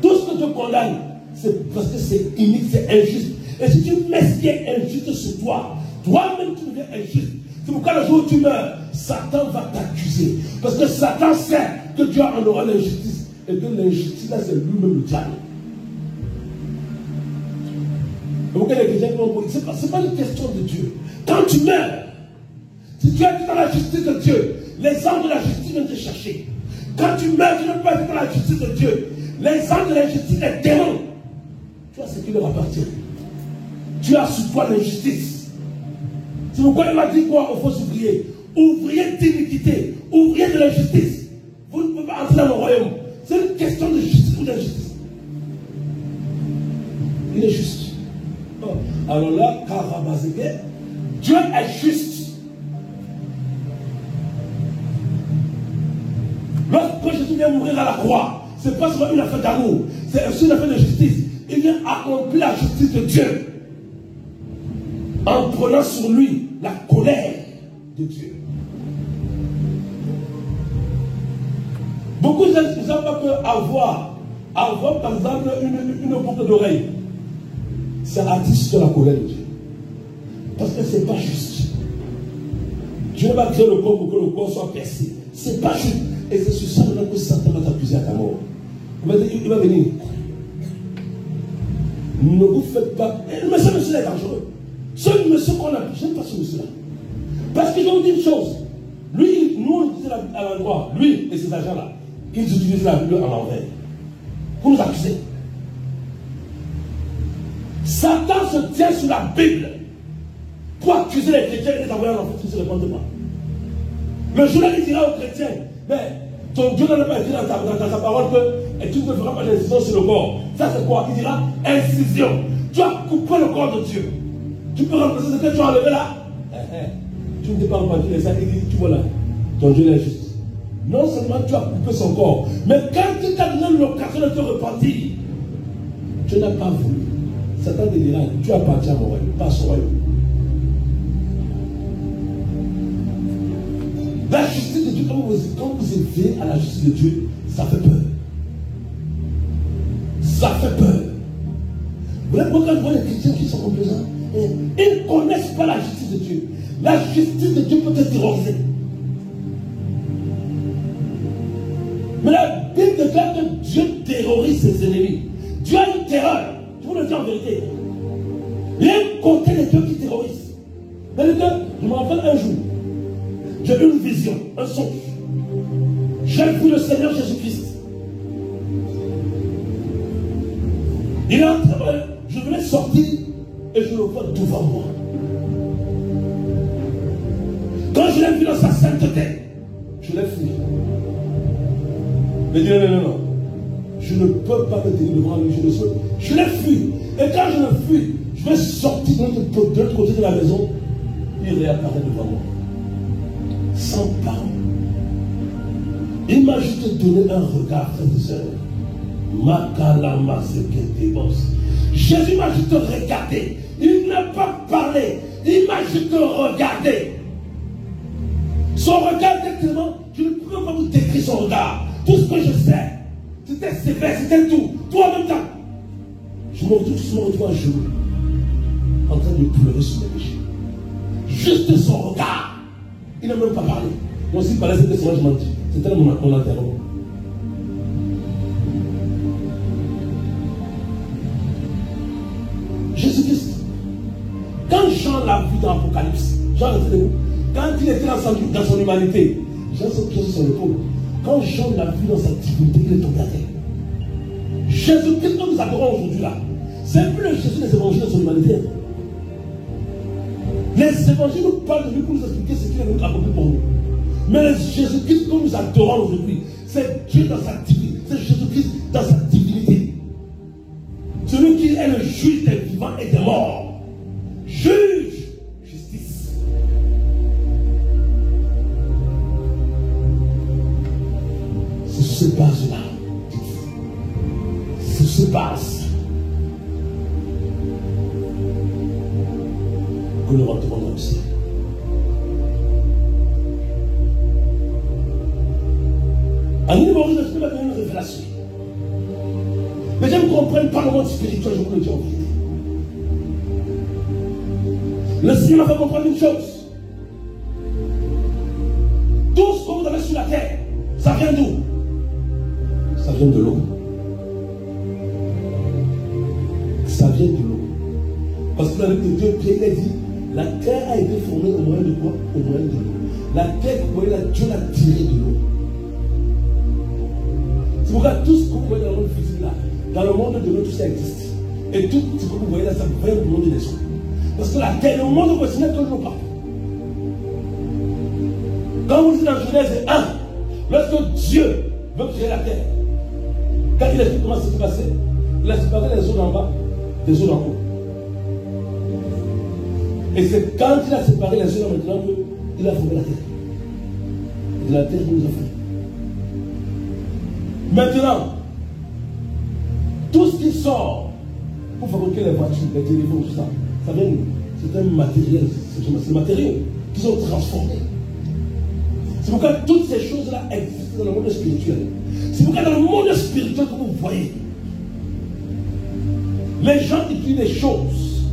Speaker 1: Tout ce que Dieu condamne, c'est parce que c'est inique, c'est injuste. Et si tu mets ce qui est injuste sur toi, toi-même tu deviens injuste. C'est pourquoi le jour où tu meurs, Satan va t'accuser. Parce que Satan sait que Dieu en aura l'injustice. Et que l'injustice, là, c'est lui-même le diable. Et pourquoi les chrétiens vont dire, c'est pas une question de Dieu. Quand tu meurs, si tu es dans la justice de Dieu, les anges de la justice viennent te chercher. Quand tu meurs, tu ne peux pas être dans la justice de Dieu. Les anges de la justice, les démons, tu as ce qui leur appartient. Tu as sur toi l'injustice. C'est pourquoi il m'a dit quoi aux faux ouvriers? Ouvriers d'iniquité, ouvriers de l'injustice. Vous ne pouvez pas entrer dans mon royaume. C'est une question de justice ou d'injustice. Il est juste. Oh. Alors là, Karabazeke, Dieu est juste. Lorsque Jésus vient mourir à la croix, ce n'est pas seulement une affaire d'amour, c'est aussi une affaire de justice. Il vient accomplir la justice de Dieu en prenant sur lui la colère de Dieu. Beaucoup de gens ne savent pas qu'avoir par exemple une boucle d'oreille, ça attire sur la colère de Dieu. Parce que ce n'est pas juste. Dieu va créer le corps pour que le corps soit percé. Ce n'est pas juste. Et c'est sur ça que Satan va t'accuser à ta mort. Il va venir. Ne vous faites pas. Mais ce monsieur est dangereux. Ce monsieur qu'on a, j'aime pas ce monsieur-là. Parce qu'ils ont dit une chose. Lui, nous on disait à l'endroit, lui et ses agents-là, ils utilisent la Bible en l'envers. Pour nous accuser. Satan se tient sur la Bible pour accuser les chrétiens et les envoyer en enfer qui ne se répandent pas. Le jour-là, il dira aux chrétiens, mais ton Dieu n'a pas écrit dans ta parole que et tu ne feras pas d'incision sur le corps. Ça c'est quoi? Il dira incision. Tu as coupé le corps de Dieu. Tu peux remplacer ce que tu as enlevé là. Tu ne t'es pas repenti de ça. Il dit, tu vois là, ton Dieu est juste. Non seulement tu as coupé son corps, mais quand tu t'as donné l'occasion de te repentir, tu n'as pas voulu. Satan te dira, tu appartiens à mon royaume, pas à son royaume. La justice de Dieu, quand vous élevez à la justice de Dieu, ça fait peur. Ça fait peur. Vous voyez pourquoi je vois les chrétiens qui sont complaisants? Ils ne connaissent pas la justice de Dieu. La justice de Dieu peut être terrorisée. Mais la Bible déclare que Dieu terrorise ses ennemis. Dieu a une terreur. Je vous le dis en vérité. Rien contre les dieux qui terrorisent. Je me rappelle un jour. J'ai eu une vision, un songe. J'ai vu le Seigneur Jésus-Christ. Il est en train de... Je venais sortir et je le vois devant moi. Quand je l'ai vu dans sa sainteté, je l'ai fui. Mais dit non. Je ne peux pas me tenir devant lui, je le souhaite. Je l'ai fui. Et quand je le fuis, je vais sortir de l'autre côté de la maison. Il réapparaît devant moi. Sans parole. Il m'a juste donné un regard, frère et sœur. Jésus m'a juste regardé. Il n'a pas parlé. Il m'a juste regardé. Son regard était tellement... Je ne peux pas vous décrire son regard. Tout ce que je sais, c'était sévère, c'était tout. Tout en même temps. Je me retrouve un jour en train de pleurer sur mes péchés. Juste son regard. Il n'a même pas parlé. Moi aussi, il parlait, c'était moi, je m'en dis. C'était mon interrogatoire. Jésus-Christ. Quand Jean l'a vu dans l'Apocalypse, Jean quand il était dans son humanité, Jean s'est pied sur son épaule. Quand Jean l'a vu dans sa divinité, il est tombé à terre. Jésus-Christ que nous adorons aujourd'hui là, c'est plus le Jésus des évangiles de son humanité. Les évangiles nous parlent de lui pour nous expliquer ce qu'il a accompli pour nous. Mais le Jésus-Christ que nous adorons aujourd'hui, c'est Dieu dans sa divinité, c'est Jésus-Christ dans sa divinité. Celui qui est le juge des vivants et des morts. Juge, justice. C'est sur cette base-là. C'est sur cette base que nous rentrons dans le ciel. En niveau de l'esprit, m'a donné une révélation. Mais je ne comprends pas le monde spirituel, je vous le dis aujourd'hui. Le Seigneur m'a fait comprendre une chose. Tout ce que vous avez sur la terre, ça vient d'où? Ça vient de l'eau. Ça vient de l'eau. Parce que dans le livre de Dieu, Pierre a dit, la terre a été formée au moyen de quoi? Au moyen de l'eau. La terre, vous voyez, Dieu l'a tirée de l'eau. C'est pourquoi tout ce que vous voyez dans le monde physique là, dans le monde de l'eau, tout ça existe. Et tout ce que vous voyez là, ça vient du monde des eaux. Parce que la terre, le monde où ce n'est que l'eau partout. Quand vous dites dans Genèse 1, lorsque Dieu veut créer la terre, quand il a dit comment ça s'est passé, il a séparé les eaux d'en bas des eaux d'en haut. Et c'est quand il a séparé les eaux maintenant qu'il a formé la terre. Et la terre nous a fait. Maintenant, tout ce qui sort pour fabriquer les voitures, les téléphones, tout ça, ça vient, c'est un matériel, c'est matériel qui sont transformés. C'est pourquoi toutes ces choses-là existent dans le monde spirituel. C'est pourquoi dans le monde spirituel que vous voyez, les gens utilisent des choses,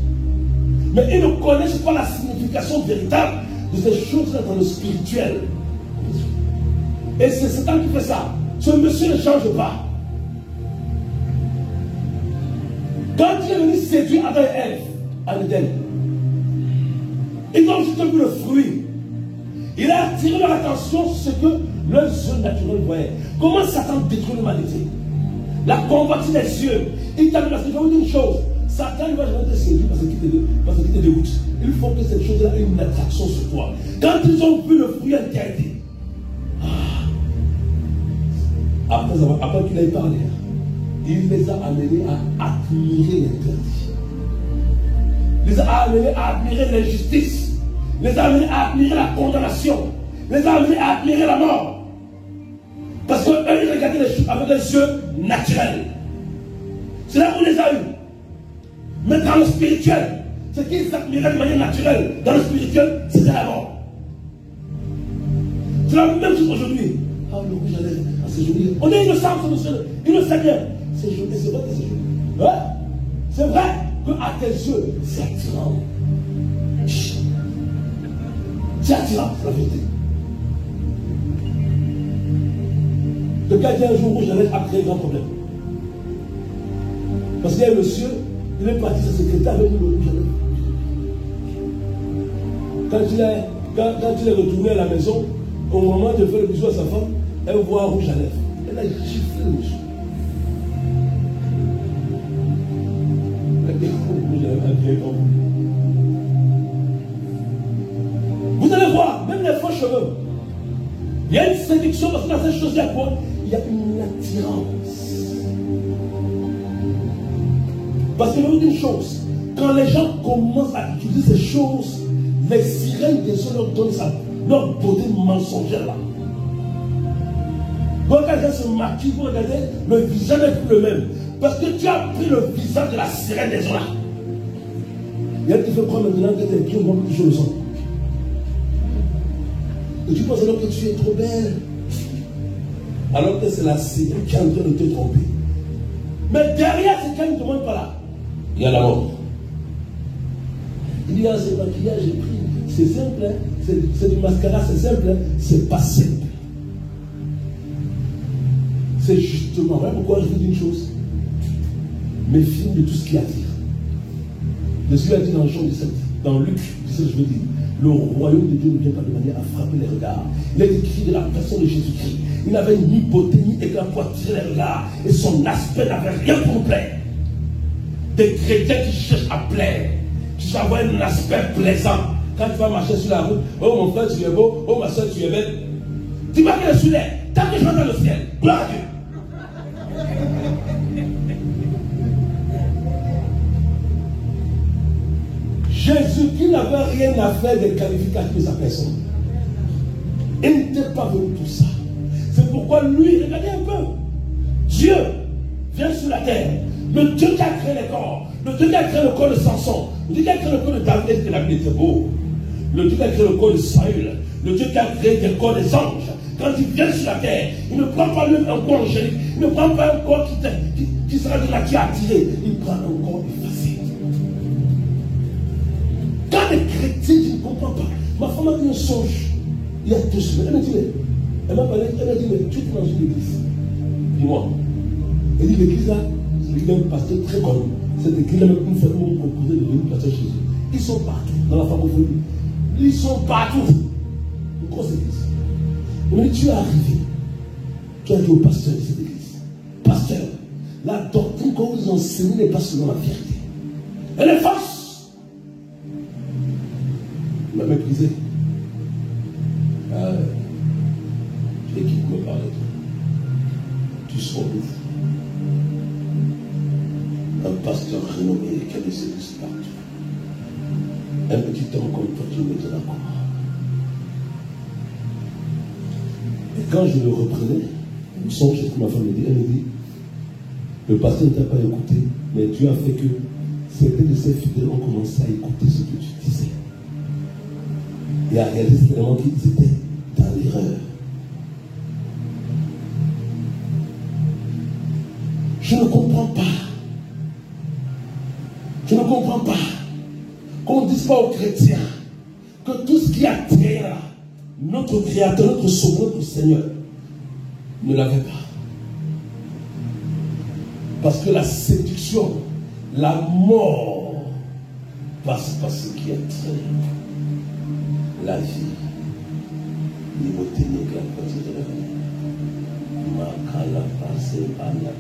Speaker 1: mais ils ne connaissent pas la signification véritable de ces choses-là dans le spirituel. Et c'est Satan qui fait ça. Ce monsieur ne change pas. Quand il est venu séduire Adam et Ève en Éden, ils ont juste vu le fruit. Il a attiré leur attention sur ce que leurs yeux naturels voyaient. Comment Satan détruit l'humanité? La convoitise des yeux. Il t'a dit, parce que je vais vous dire une chose. Satan ne va jamais te séduire parce qu'il te dégoûte. Il faut que cette chose-là ait une attraction sur toi. Quand ils ont vu le fruit interdit, après qu'il ait parlé, il les a amenés à admirer l'interdit. Il les a amenés à admirer l'injustice. Il les a amenés à admirer la condamnation. Il les a amenés à admirer la mort. Parce qu'eux, ils regardaient les choses avec les yeux naturels. C'est là où on les a eus. Mais dans le spirituel, ce qu'ils admiraient de manière naturelle, dans le spirituel, c'était la mort. C'est la même chose aujourd'hui. Ah, le rouge à lèvres, c'est joli. On est innocent, il le sait bien. C'est joli, c'est vrai que c'est joli. Ouais. C'est vrai qu'à tes yeux, c'est attirant. C'est attirant, c'est la vérité. Le gars dit un jour rouge à lèvres a créé un grand problème. Parce qu'il y a un monsieur, il est parti, sa secrétaire avec le rouge à lèvres. Quand il est retourné à la maison, au moment de faire le bisou à sa femme, elle voit un rouge à lèvres. Elle a giflé le monsieur. Vous allez voir, même les faux cheveux. Il y a une séduction parce que dans ces choses-là, il y a une attirance. Parce que je vous dis une chose, quand les gens commencent à utiliser ces choses, les sirènes des eaux leur donnent leur beauté mensongère là. Quand quelqu'un se maquille, vous regardez, le visage n'est plus le même. Parce que tu as pris le visage de la sirène des eaux là. Il y a qui fait croire maintenant que tu es bien bon toujours le sang. Et tu penses alors que tu es trop belle. Alors que c'est la sirène qui est en train de te tromper. Mais derrière, c'est qu'elle ne demande pas là. Il y a la mort. Il dit, ah, c'est maquillage, j'ai pris. C'est simple, hein? C'est du mascara, c'est simple, hein? C'est pas simple. C'est justement, voilà pourquoi je vous dis une chose. Méfiez-vous de tout ce qui attire. Le Seigneur a dit dans Jean 17, dans Luc, c'est ce que je veux dire. Le royaume de Dieu ne vient pas de manière à frapper les regards. Il est écrit de la personne de Jésus-Christ. Il n'avait ni beauté ni éclat pour attirer les regards. Et son aspect n'avait rien pour plaire. Des chrétiens qui cherchent à plaire. Tu dois avoir un aspect plaisant. Quand tu vas marcher sur la route, oh mon frère tu es beau, oh ma soeur tu es belle. Tu vas bien sur l'air. Tant que je vais dans le ciel. Gloire à Dieu. Jésus qui n'avait rien à faire des qualificatifs de sa personne. Il n'était pas venu pour ça. C'est pourquoi lui, regardez un peu. Dieu vient sur la terre. Le Dieu qui a créé les corps. Le Dieu qui a créé le corps de Samson. Le Dieu qui a créé le corps de David, que David était beau. Le Dieu qui a créé le corps de Saül. Le Dieu qui a créé le corps des anges. Quand il vient sur la terre, il ne prend pas lui un corps angélique. Il ne prend pas un corps qui sera de nature attirée. Il prend un corps effacé. Quand les chrétiens, je ne comprends pas. Ma femme a eu un songe il y a 2 semaines. Elle m'a dit, elle m'a parlé, elle m'a dit, mais tu es dans une église. Dis-moi. Elle dit, l'église là, c'est l'église d'un pasteur très connu. Cette église là, une fois, nous proposé de devenir pasteur chez eux. Ils sont partout dans la francophonie. Ils sont partout. Une grosse église. Elle m'a dit, tu es arrivé. Tu as dit au pasteur de cette église. Pasteur, la doctrine qu'on vous enseigne n'est pas seulement la vérité. Elle est fausse. Il m'a méprisé. Tu es qui me parle de toi? Tu seras où? Un pasteur renommé qui a des églises partout. Un petit homme comme toi, tu me diras comment. Et quand je le reprenais, le songe que ma femme me dit, elle me dit, le pasteur ne t'a pas écouté, mais Dieu a fait que certains de ses fidèles ont commencé à écouter ce que tu disais. Et à réaliser tellement qu'ils étaient dans l'erreur. Je ne comprends pas. Je ne comprends pas qu'on ne dise pas aux chrétiens que tout ce qui a créé notre Créateur, notre Sauveur, notre Seigneur, ne l'avait pas. Parce que la séduction, la mort, passe par ce qui est très la vie. Niveau technique, la partie de la vie. Makala passe par la.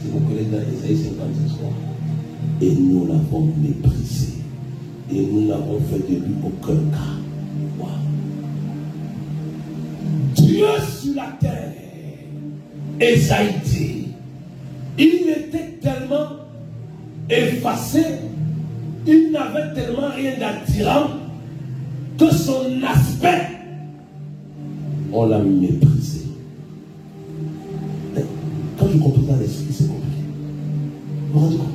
Speaker 1: Si vous connaissez dans Isaïe 53. Et nous l'avons méprisé. Et nous n'avons fait de lui aucun cas. Wow. Dieu sur la terre, Esaïe dit, il était tellement effacé, il n'avait tellement rien d'attirant que son aspect, on l'a méprisé. Mais quand je comprends dans l'esprit, c'est compliqué. Vous vous rendez compte?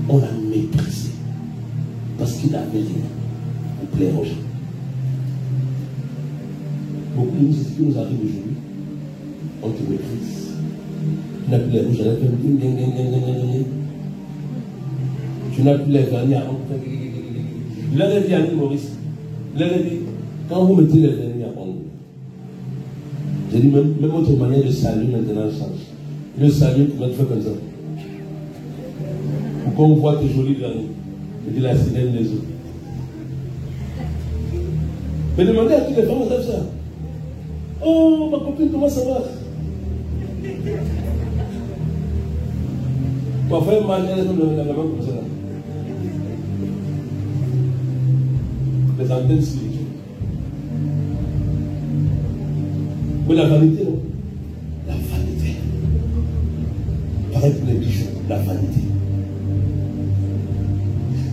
Speaker 1: On l'a méprisé parce qu'il n'avait rien pour plaire aux gens. Beaucoup de nous, c'est ce qui nous arrive aujourd'hui. On te méprise. Tu n'as plus les rouges à lèvres. Tu n'as plus les vernis à ongles. L'un a dit à nous, Maurice, l'un a dit, quand vous mettez les vernis à ongles, j'ai dit, même votre manière de saluer maintenant change. Le salut, tu vas te faire comme ça. Pour qu'on voit tes jolis vernis. Je dis la sirène des eaux. Mais demandez à toutes les femmes comme ça. Oh, ma copine, comment ça va? Parfois, elle mange la main comme ça. Les antennes spirituelles. Mais la vanité, non? La vanité. Pareil pour les bijoux, la vanité.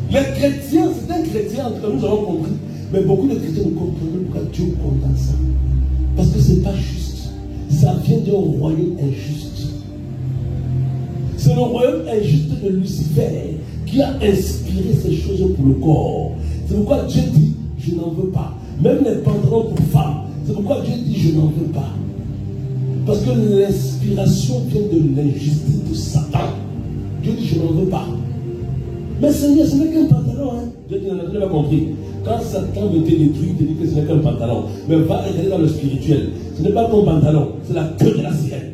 Speaker 1: Les chrétiens, c'est un chrétien, en tout cas nous avons compris, mais beaucoup de chrétiens ne comprennent pourquoi Dieu condamne ça. Parce que ce n'est pas juste. Ça vient d'un royaume injuste. C'est le royaume injuste de Lucifer qui a inspiré ces choses pour le corps. C'est pourquoi Dieu dit, je n'en veux pas. Même les pantalons pour femmes. C'est pourquoi Dieu dit, je n'en veux pas. Parce que l'inspiration vient de l'injustice de Satan. Dieu dit, je n'en veux pas. Mais Seigneur, ce n'est qu'un pantalon. Hein? Dieu dit, tu n'as pas compris. Quand Satan veut te détruire, il te dit que ce n'est qu'un pantalon. Mais va regarder dans le spirituel. Ce n'est pas ton pantalon, c'est la queue de la sirène.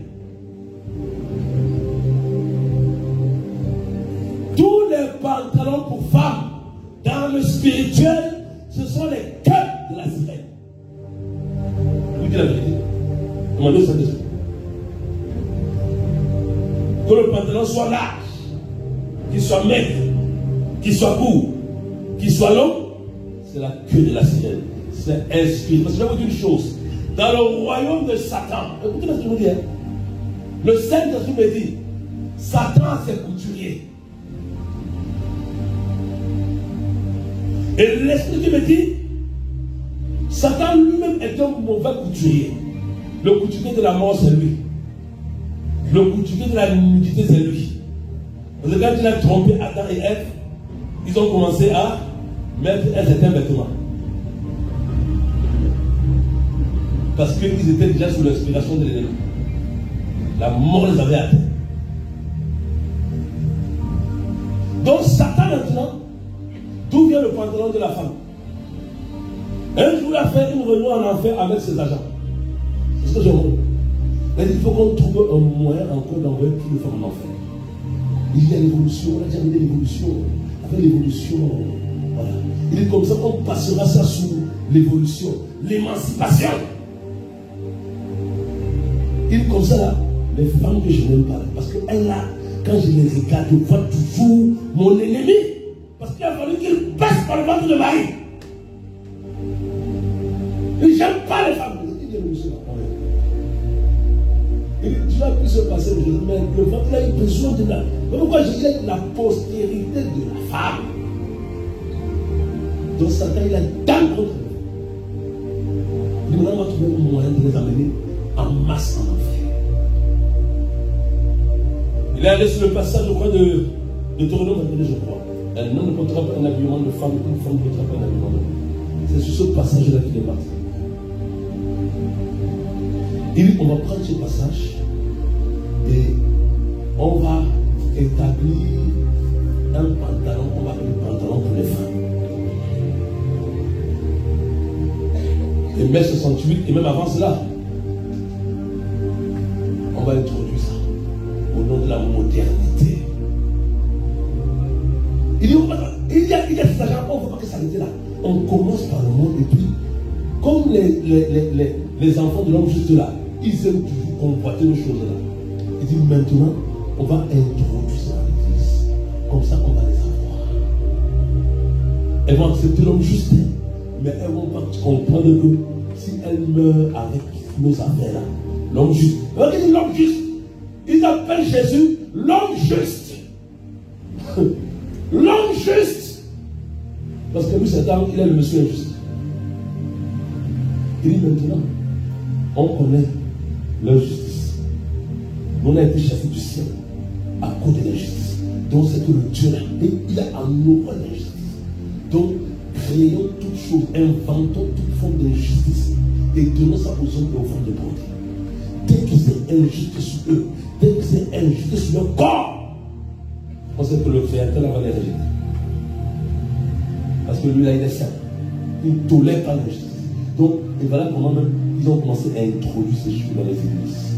Speaker 1: Tous les pantalons pour femme, dans le spirituel, ce sont les queues de la sirène. Vous dites la vérité. Demandez au Saint-Esprit. Que le pantalon soit large, qu'il soit maigre, qu'il soit court, qu'il soit long, c'est la queue de la sirène. C'est inspiré. Parce que je vais vous dire une chose. Dans le royaume de Satan, écoutez ce que je vous dis. Le Saint-Esprit me dit, Satan c'est couturier. Et l'Esprit qui me dit, Satan lui-même est un mauvais couturier. Le couturier de la mort, c'est lui. Le couturier de la nudité, c'est lui. Parce que quand il a trompé Adam et Ève, ils ont commencé à mettre un certain vêtement. Parce qu'ils étaient déjà sous l'inspiration de l'ennemi. La mort les avait atteints. Donc Satan maintenant, d'où vient le pantalon de la femme? Un jour il a fait une réunion en enfer avec ses agents. C'est ce que je montre. Il faut qu'on trouve un moyen encore d'envoyer plus de femmes en enfer. Il y a l'évolution, on a déjà amené l'évolution. Avec l'évolution, voilà. Il est comme ça qu'on passera ça sous l'évolution, l'émancipation. Il est comme ça là, les femmes que je n'aime pas, parce qu'elles là, quand je les regarde, je vois toujours mon ennemi. Parce qu'il a fallu qu'il passe par le ventre de Marie. Et j'aime pas les femmes. Il dit, tu as pu se passer, mais le ventre là, il a besoin de la. Pourquoi je dis la postérité de la femme? Donc Satan, il a tant contre eux. Il va trouver un moyen de les amener en masse en enfer. Il est allé sur le passage, je crois, de Deutéronome 22, je crois. Un homme ne portera pas un habillement de femme, une femme ne portera pas un habillement de femme. C'est sur ce passage-là qu'il est parti. Il dit, on va prendre ce passage et on va établir un pantalon, on va appeler un pantalon pour les femmes. Et mai 68, et même avant cela, on va introduire ça au nom de la modernité. Il y a cet argent, on ne va pas que s'arrêter là. On commence par le monde et puis, comme les enfants de l'homme juste là, ils aiment toujours convoiter nos choses là. Il dit maintenant, on va introduire ça dans l'église. Comme ça, on va les avoir. Elles vont accepter l'homme juste, mais elles vont pas comprendre que si elles meurent avec nos affaires là, l'homme juste. Regardez l'homme juste. Ils appellent Jésus l'homme juste. L'homme juste. Parce que lui, Satan, il est le monsieur injuste. Il dit maintenant, on connaît l'injustice. Nous, on a été chassés du ciel à cause de l'injustice. Donc, c'est que le Dieu, il a en horreur l'injustice. Donc, créons toutes choses, inventons toute forme d'injustice et donnons ça aux hommes et aux femmes de bonté. Dès que c'est injuste sur eux, dès que c'est injuste sur leur corps, on sait que le Créateur va les rejeter. Parce que lui là, il est saint. Il ne tolère pas l'injustice. Donc, et voilà comment même ils ont commencé à introduire ces choses dans les églises.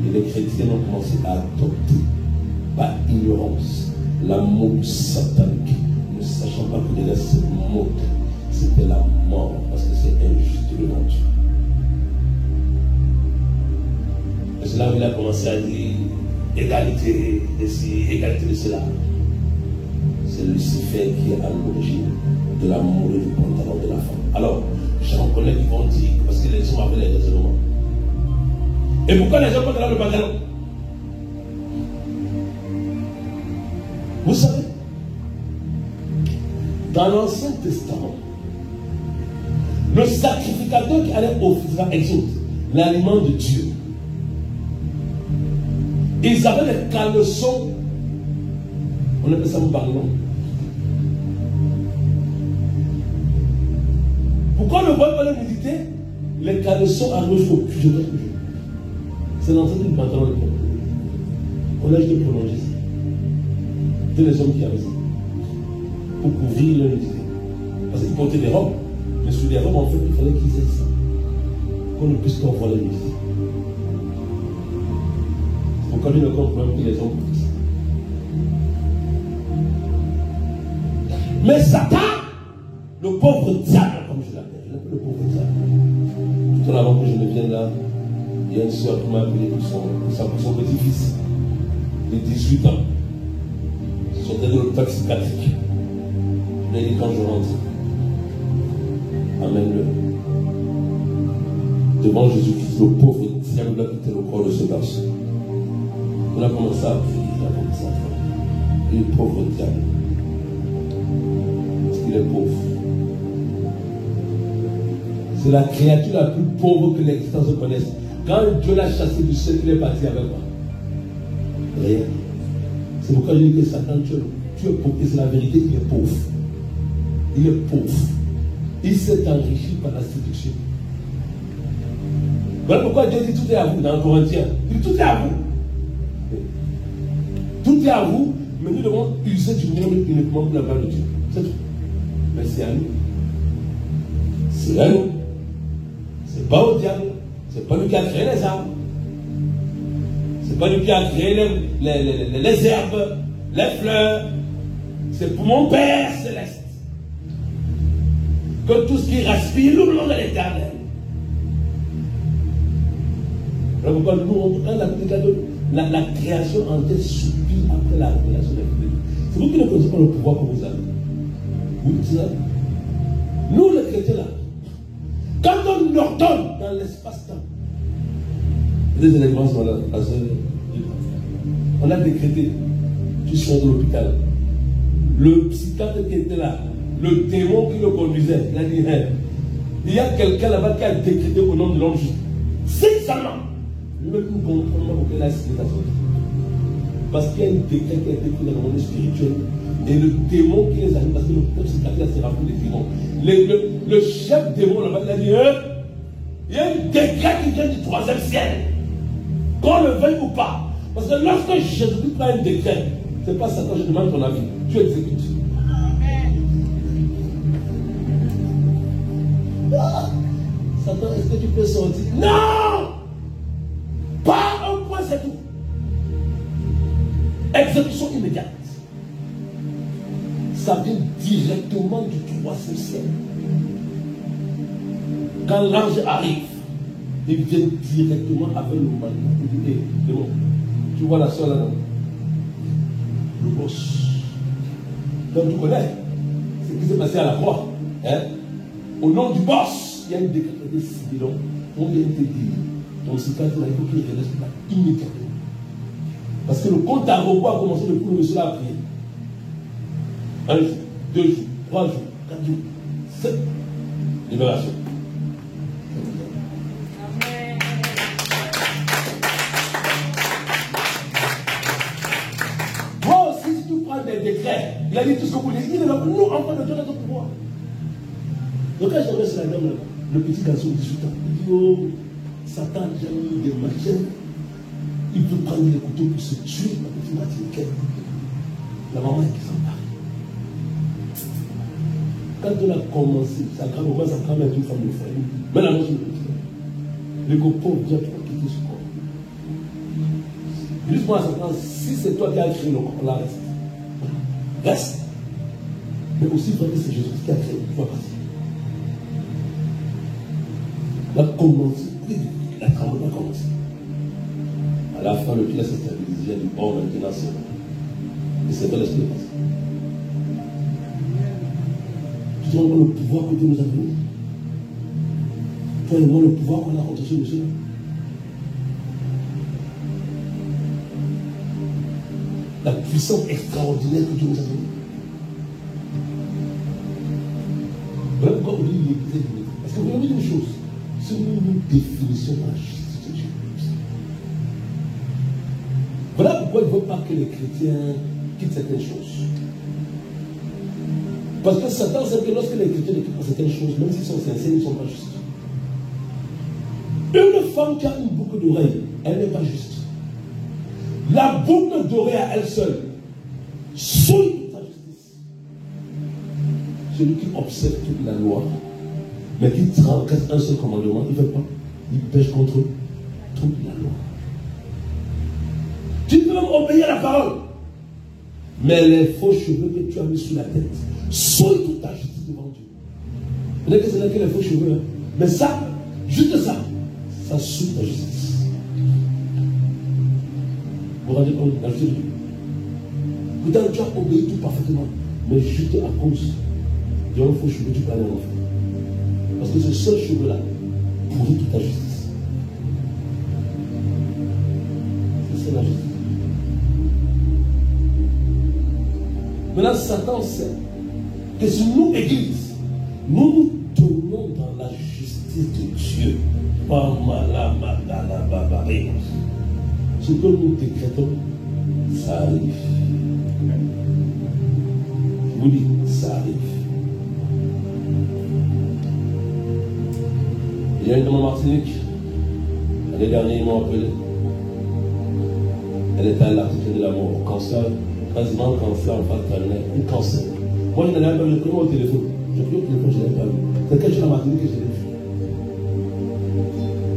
Speaker 1: Et les chrétiens ont commencé à adopter, par ignorance, la mode satanique, ne sachant pas que derrière cette mode, c'était la mort, parce que c'est injuste devant Dieu. Et c'est là où il a commencé à dire égalité de ci, égalité de cela. C'est Lucifer qui est à l'origine de l'amour et du pantalon de la femme. Alors, j'en connais qui vont dire, parce que les hommes avaient les raisonnements. Et pourquoi les gens portent là le pantalon? Vous savez, dans l'Ancien Testament, le sacrificateur qui allait offrir Exode, l'aliment de Dieu, ils avaient des caleçons, on appelle ça un ballon. Pourquoi ne voit pas les méditer? Les caleçons arrivent jusqu'au cul, je dois toujours. C'est l'ensemble du pantalon de peuple. On a juste prolongé ça. C'est les hommes qui avaient ça. Pour couvrir leur nudité. Parce qu'ils portaient des robes. Mais sous les robes, en fait, il fallait qu'ils aient ça. Qu'on ne puisse pas voir leur nudité. C'est pourquoi lui ne comprend pas que les hommes portent ça. Mais Satan, le pauvre diable, comme je l'appelle, le pauvre diable. Tout en avant que je ne vienne là, il y a une soeur qui m'a appelé pour son petit-fils de 18 ans. Ils sont dans l'hôpital psychiatrique. Je lui ai dit quand je rentre, amène-le. Devant Jésus-Christ, le pauvre diable doit quitter le corps de ce garçon. On a commencé à prier, on a commencé à prier. Il est pauvre diable. Parce qu'il est pauvre. C'est la créature la plus pauvre que l'existence connaisse. Quand Dieu l'a chassé du ciel, il est parti avec moi. Rien. C'est pourquoi je dis que Satan, tu es pauvre. Et c'est la vérité, il est pauvre. Il est pauvre. Il s'est enrichi par la séduction. Voilà pourquoi Dieu dit tout est à vous dans Corinthiens. Il dit tout est à vous. Tout est à vous, mais nous devons user du monde uniquement pour la gloire de Dieu. C'est tout. Mais c'est à nous. C'est à nous. C'est pas au diable. C'est pas lui qui a créé les arbres. C'est pas lui qui a créé les herbes, les fleurs. C'est pour mon Père céleste. Que tout ce qui respire loue le nom de l'Éternel. Voilà pourquoi nous, quand la création en tête soupire après la révélation de Dieu. C'est vous qui ne connaissez pas le pouvoir que vous avez. Vous dites ça? Nous, les chrétiens, là, quand on ordonne dans l'espace-temps, des éléments sont là, on a décrété, tu sors de l'hôpital. Le psychiatre qui était là, le démon qui le conduisait, il a dit, hey, il y a quelqu'un là-bas qui a décrété au nom de l'homme juste. 6 ans. Lui-même, nous comprenons que la civilisation. Parce qu'il y a une décret qui a été pris dans le monde spirituel. Et le démon qui les anime, parce que le peuple psychiatrique s'est rappelé des démons. Le chef démon là-bas, il a dit, il y a une décret qui vient du 3e ciel. Qu'on le veuille ou pas. Parce que lorsque Jésus prend un décret, c'est pas ça quand je demande ton avis. Tu exécutes. Satan, est-ce que tu peux sortir? Non! Pas un point, c'est tout. Exécution immédiate. Ça vient directement du 3e ciel. Quand l'ange arrive, il vient directement avec le mal. Il dit, c'est bon. Tu vois la soeur là-dedans? Le boss. Donc tu connais ce qui s'est passé à la croix. Hein? Au nom du boss, il y a une décret de Sidon. On vient te dire, ton psychiatre, il faut qu'il reste là immédiatement. Parce que le compte à rebours a commencé depuis le monsieur a prié. 1 jour, 2 jours, 3 jours, 4 jours, 7. Libération. Toi aussi, si tu prends des décrets, il a dit tout ce que vous voulez. Il est là, nous, enfants de Dieu, notre pouvoir. Donc, quand j'avais sur la dame, le petit garçon de 18 ans, il dit, oh, Satan, j'ai mis des machins. Il peut prendre les couteaux pour se tuer. La petite Martinique. La maman qui s'en parle. Quand on a commencé, sa grand-maman, sa grand-mère est une femme de foyer. Mais la notion de petit. Les copains viennent pour quitter ce corps. Juste pour Satan, si c'est toi qui as créé le corps, là, reste. Reste. Mais aussi, vrai que c'est Jésus qui a créé. Il faut passer. On a commencé. La tremblement a commencé. À la fin, le pied s'est stabilisé. Il a dit, bon, maintenant c'est bon. Et c'est pas l'esprit. Tu te rends compte le pouvoir que Dieu nous a donné. Toi et moi, le pouvoir qu'on a contre ce monsieur. La puissance extraordinaire que Dieu nous a donnée. Voilà pourquoi on dit l'église. Parce que vous avez une chose. Si nous définissons la justice de Dieu. Voilà pourquoi il ne veut pas que les chrétiens quittent certaines choses. Parce que Satan sait que lorsque les chrétiens quittent certaines choses, même s'ils sont sincères, ils ne sont pas justes. Une femme qui a une boucle d'oreille, elle n'est pas juste. La boucle d'oreille à elle seule souille sa justice. Celui qui observe toute la loi, mais qui transgresse un seul commandement, il ne fait pas. Il pêche contre toute la loi. Tu peux même obéir à la parole. Mais les faux cheveux que tu as mis sur la tête, sois toute ta justice devant Dieu. Peut-être que c'est là qu'il a faux cheveux. Hein. Mais ça, juste ça, ça soude ta justice. Vous vous rendez compte de la justice de Dieu? Peut-être que tu as obéi tout parfaitement, mais juste à cause d'un faux cheveu, tu peux aller en enfer. Parce que ce seul cheveu-là pourrit toute ta justice. C'est la justice. Maintenant, Satan sait que si nous, Église, nous tenons dans la justice de Dieu, ce que nous décrétons, ça arrive. Je vous dis, ça arrive. Il y a une dame en Martinique, l'année dernière, ils m'ont appelé. Elle était à l'article de la mort, au cancer, quasiment cancer en face de un cancer. Moi, je n'avais pas vu, je pris au téléphone. Je pris au téléphone, je n'avais pas vu. C'est quelque chose en Martinique que je l'ai vu.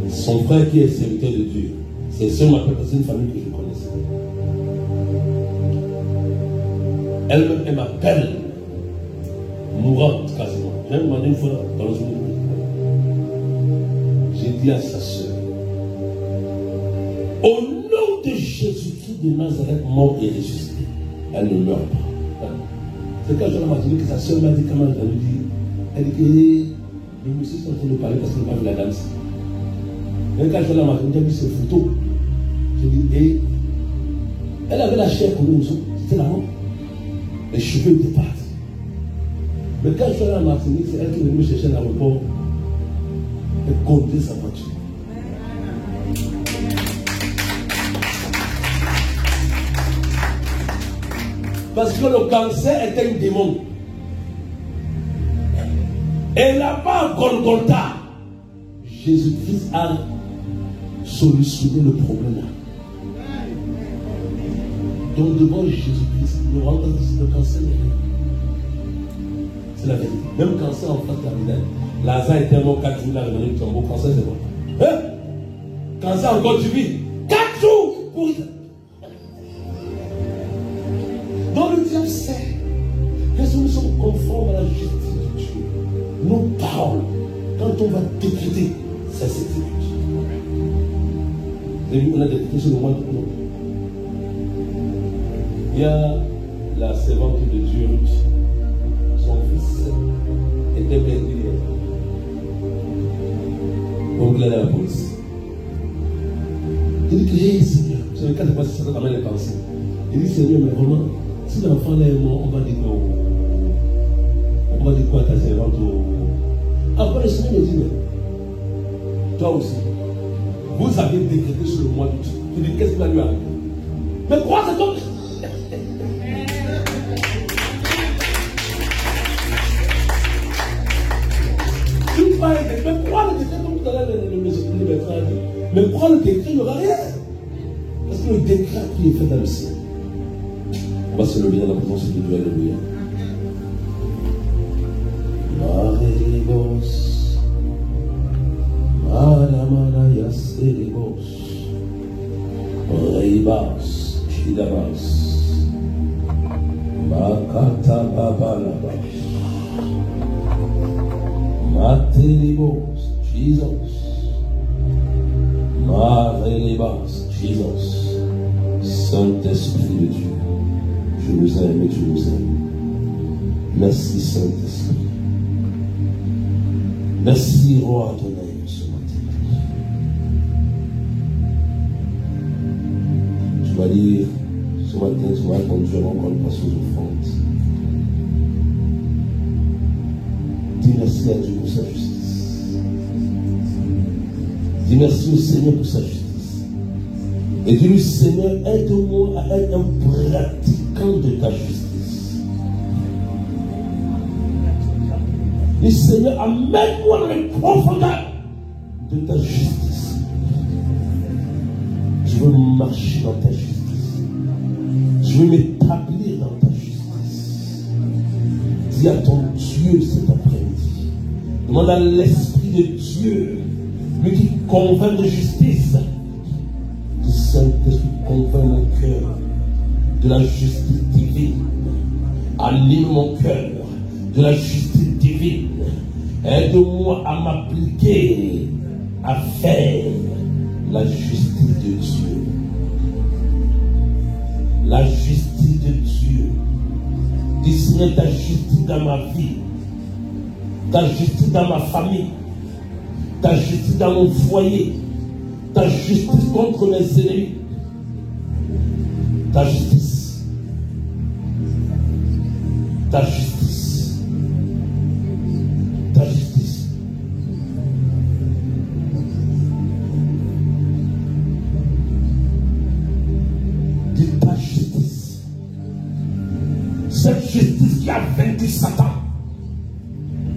Speaker 1: Son frère qui est serviteur de Dieu, c'est seul m'appelle parce que c'est une famille que je connaissais. Elle m'appelle, mourante quasiment. J'ai demandé une fois dans le journée. J'ai dit à sa soeur, au nom de Jésus-Christ de Nazareth, mort et ressuscité, elle ne meurt pas. C'est quand je l'ai imaginé que sa soeur m'a dit, comment elle lui dit, elle dit que les messieurs sont en train de parler parce qu'elle n'a pas vu la dame. Et quand je l'ai imaginé, j'ai vu ses photos. J'ai dit, et elle avait la chair pour nous, c'était la honte. Les cheveux étaient partis. Mais quand je suis allé en Martinique, c'est elle qui est venue me chercher à l'aéroport et conduire sa voiture. Parce que le cancer était un démon. Et là-bas, à Golgotha, Jésus-Christ a solutionné le problème là. Donc devant Jésus-Christ, le cancer est. C'est la vérité. Même cancer en face terminale. Lazare était mort 4 jours, là, le tombeau. Cancer, c'est bon. Hein? Cancer encore du vie. 4 jours pour. Donc le diable sait que si nous sommes conformes à la justice de Dieu, nos paroles, quand on va décréter, ça s'exécute. Et on a décrété sur le mois de novembre. Il y a la servante de Dieu, son fils était perdu. Donc il allait à la police. Il dit que Seigneur, vous savez, quand il passe, ça t'amène les pensées. Il dit Seigneur, mais vraiment, si l'enfant là est mort, on va dire non. On va dire quoi à ta servante? Après le Seigneur me dit, mais toi aussi, vous avez décrété sur le mois d'août. Tu dis, qu'est-ce qui va lui arriver? Mais quoi, c'est toi? Mais pourquoi le décret, comme tout à l'heure le monsieur Bertrand a dit, mais pourquoi le décret, il n'y aura rien? Parce que le décret qui est fait dans le ciel. On va se lever dans la présence de Dieu, alléluia. Maréligos, Maramana Yaseligos, Reibas, Chidabas, Makata Babalabas. Matelibos, Jesus. Marelibas, Jesus. Saint-Esprit de Dieu, je vous aime et je vous aime. Merci Saint-Esprit. Merci Roi Adonai ce matin. Tu vas lire ce matin, tu vas conduire encore une passion d'offrande. Dis merci à Dieu pour sa justice. Dis merci au Seigneur pour sa justice. Et dis-lui, Seigneur, aide-moi à être un pratiquant de ta justice. Dis, Seigneur, amène-moi dans les profondeurs de ta justice. Je veux marcher dans ta justice. Je veux m'établir dans ta justice. Dis à ton Dieu cet après-midi. Demande à l'Esprit de Dieu, lui qui convainc de justice, du Saint-Esprit convainc mon cœur de la justice divine. Anime mon cœur de la justice divine. Aide-moi à m'appliquer, à faire la justice de Dieu. La justice de Dieu. Dis Seigneur, ta justice dans ma vie, ta justice dans ma famille, ta justice dans mon foyer, ta justice contre mes ennemis, ta justice, ta justice, ta justice. Dis ta justice. Cette justice qui a vaincu Satan.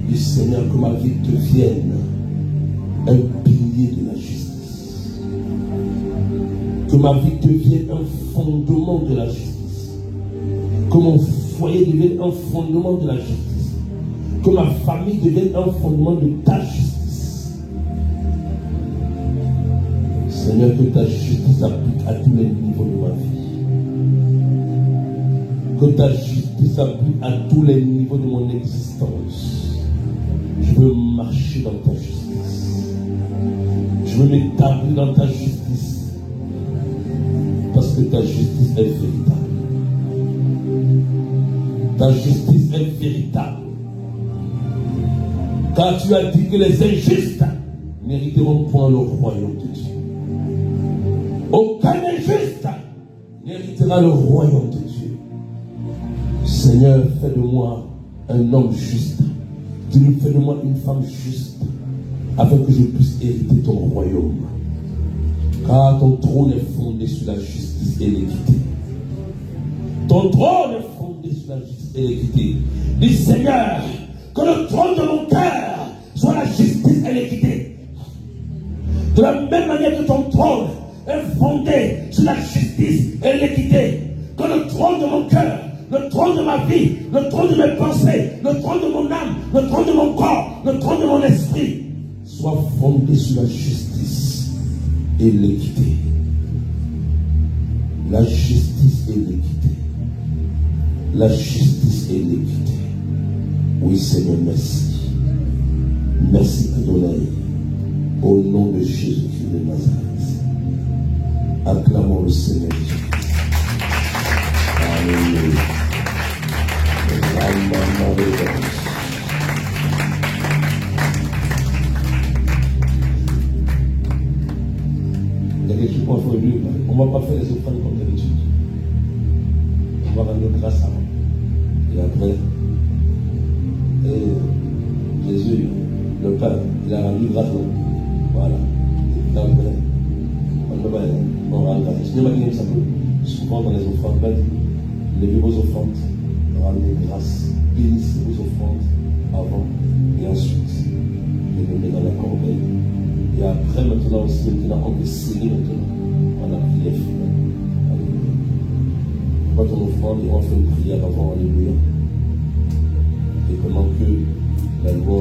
Speaker 1: Dis Seigneur, que ma vie devienne un pilier de la justice. Que ma vie devienne un fondement de la justice. Que mon foyer devienne un fondement de la justice. Que ma famille devienne un fondement de ta justice. Seigneur, que ta justice s'applique à tous les niveaux de ma vie. Que ta justice s'applique à tous les niveaux de mon existence. Je veux marcher dans ta justice. Je veux m'établir dans ta justice. Parce que ta justice est véritable. Ta justice est véritable. Car tu as dit que les injustes n'hériteront point le royaume de Dieu. Aucun injuste n'héritera le royaume de Dieu. Seigneur, fais de moi un homme juste. Dis-lui, fais de moi une femme juste, afin que je puisse hériter ton royaume. Car ton trône est fondé sur la justice et l'équité. Ton trône est fondé sur la justice et l'équité. Dis Seigneur, que le trône de mon cœur soit la justice et l'équité. De la même manière que ton trône est fondé sur la justice et l'équité. Que le trône de mon cœur, le trône de ma vie, le trône de mes pensées, le trône de mon âme, le trône de mon corps, le trône de mon esprit soit fondé sur la justice et l'équité. La justice et l'équité. La justice et l'équité. Oui Seigneur, merci. Merci Adonai. Au nom de Jésus-Christ de Nazareth. Acclamons le Seigneur Jésus. Alléluia. Il y a quelque chose qu'on fait lui. On ne va pas faire les offrandes comme d'habitude. On va rendre grâce à lui. Et après, Jésus, le Père, il a rendu grâce à nous. Voilà. Et après, on rend grâce. Si nous avons ça souvent dans les offrandes, levez vos offrandes, rendez grâce, bénissez vos offrandes avant et ensuite les mettez dans la corbeille. Et après, maintenant aussi, on peut serrer maintenant en la prière finale. Alléluia. Quand on offrande, on fait une prière avant, alléluia. Et pendant que la loi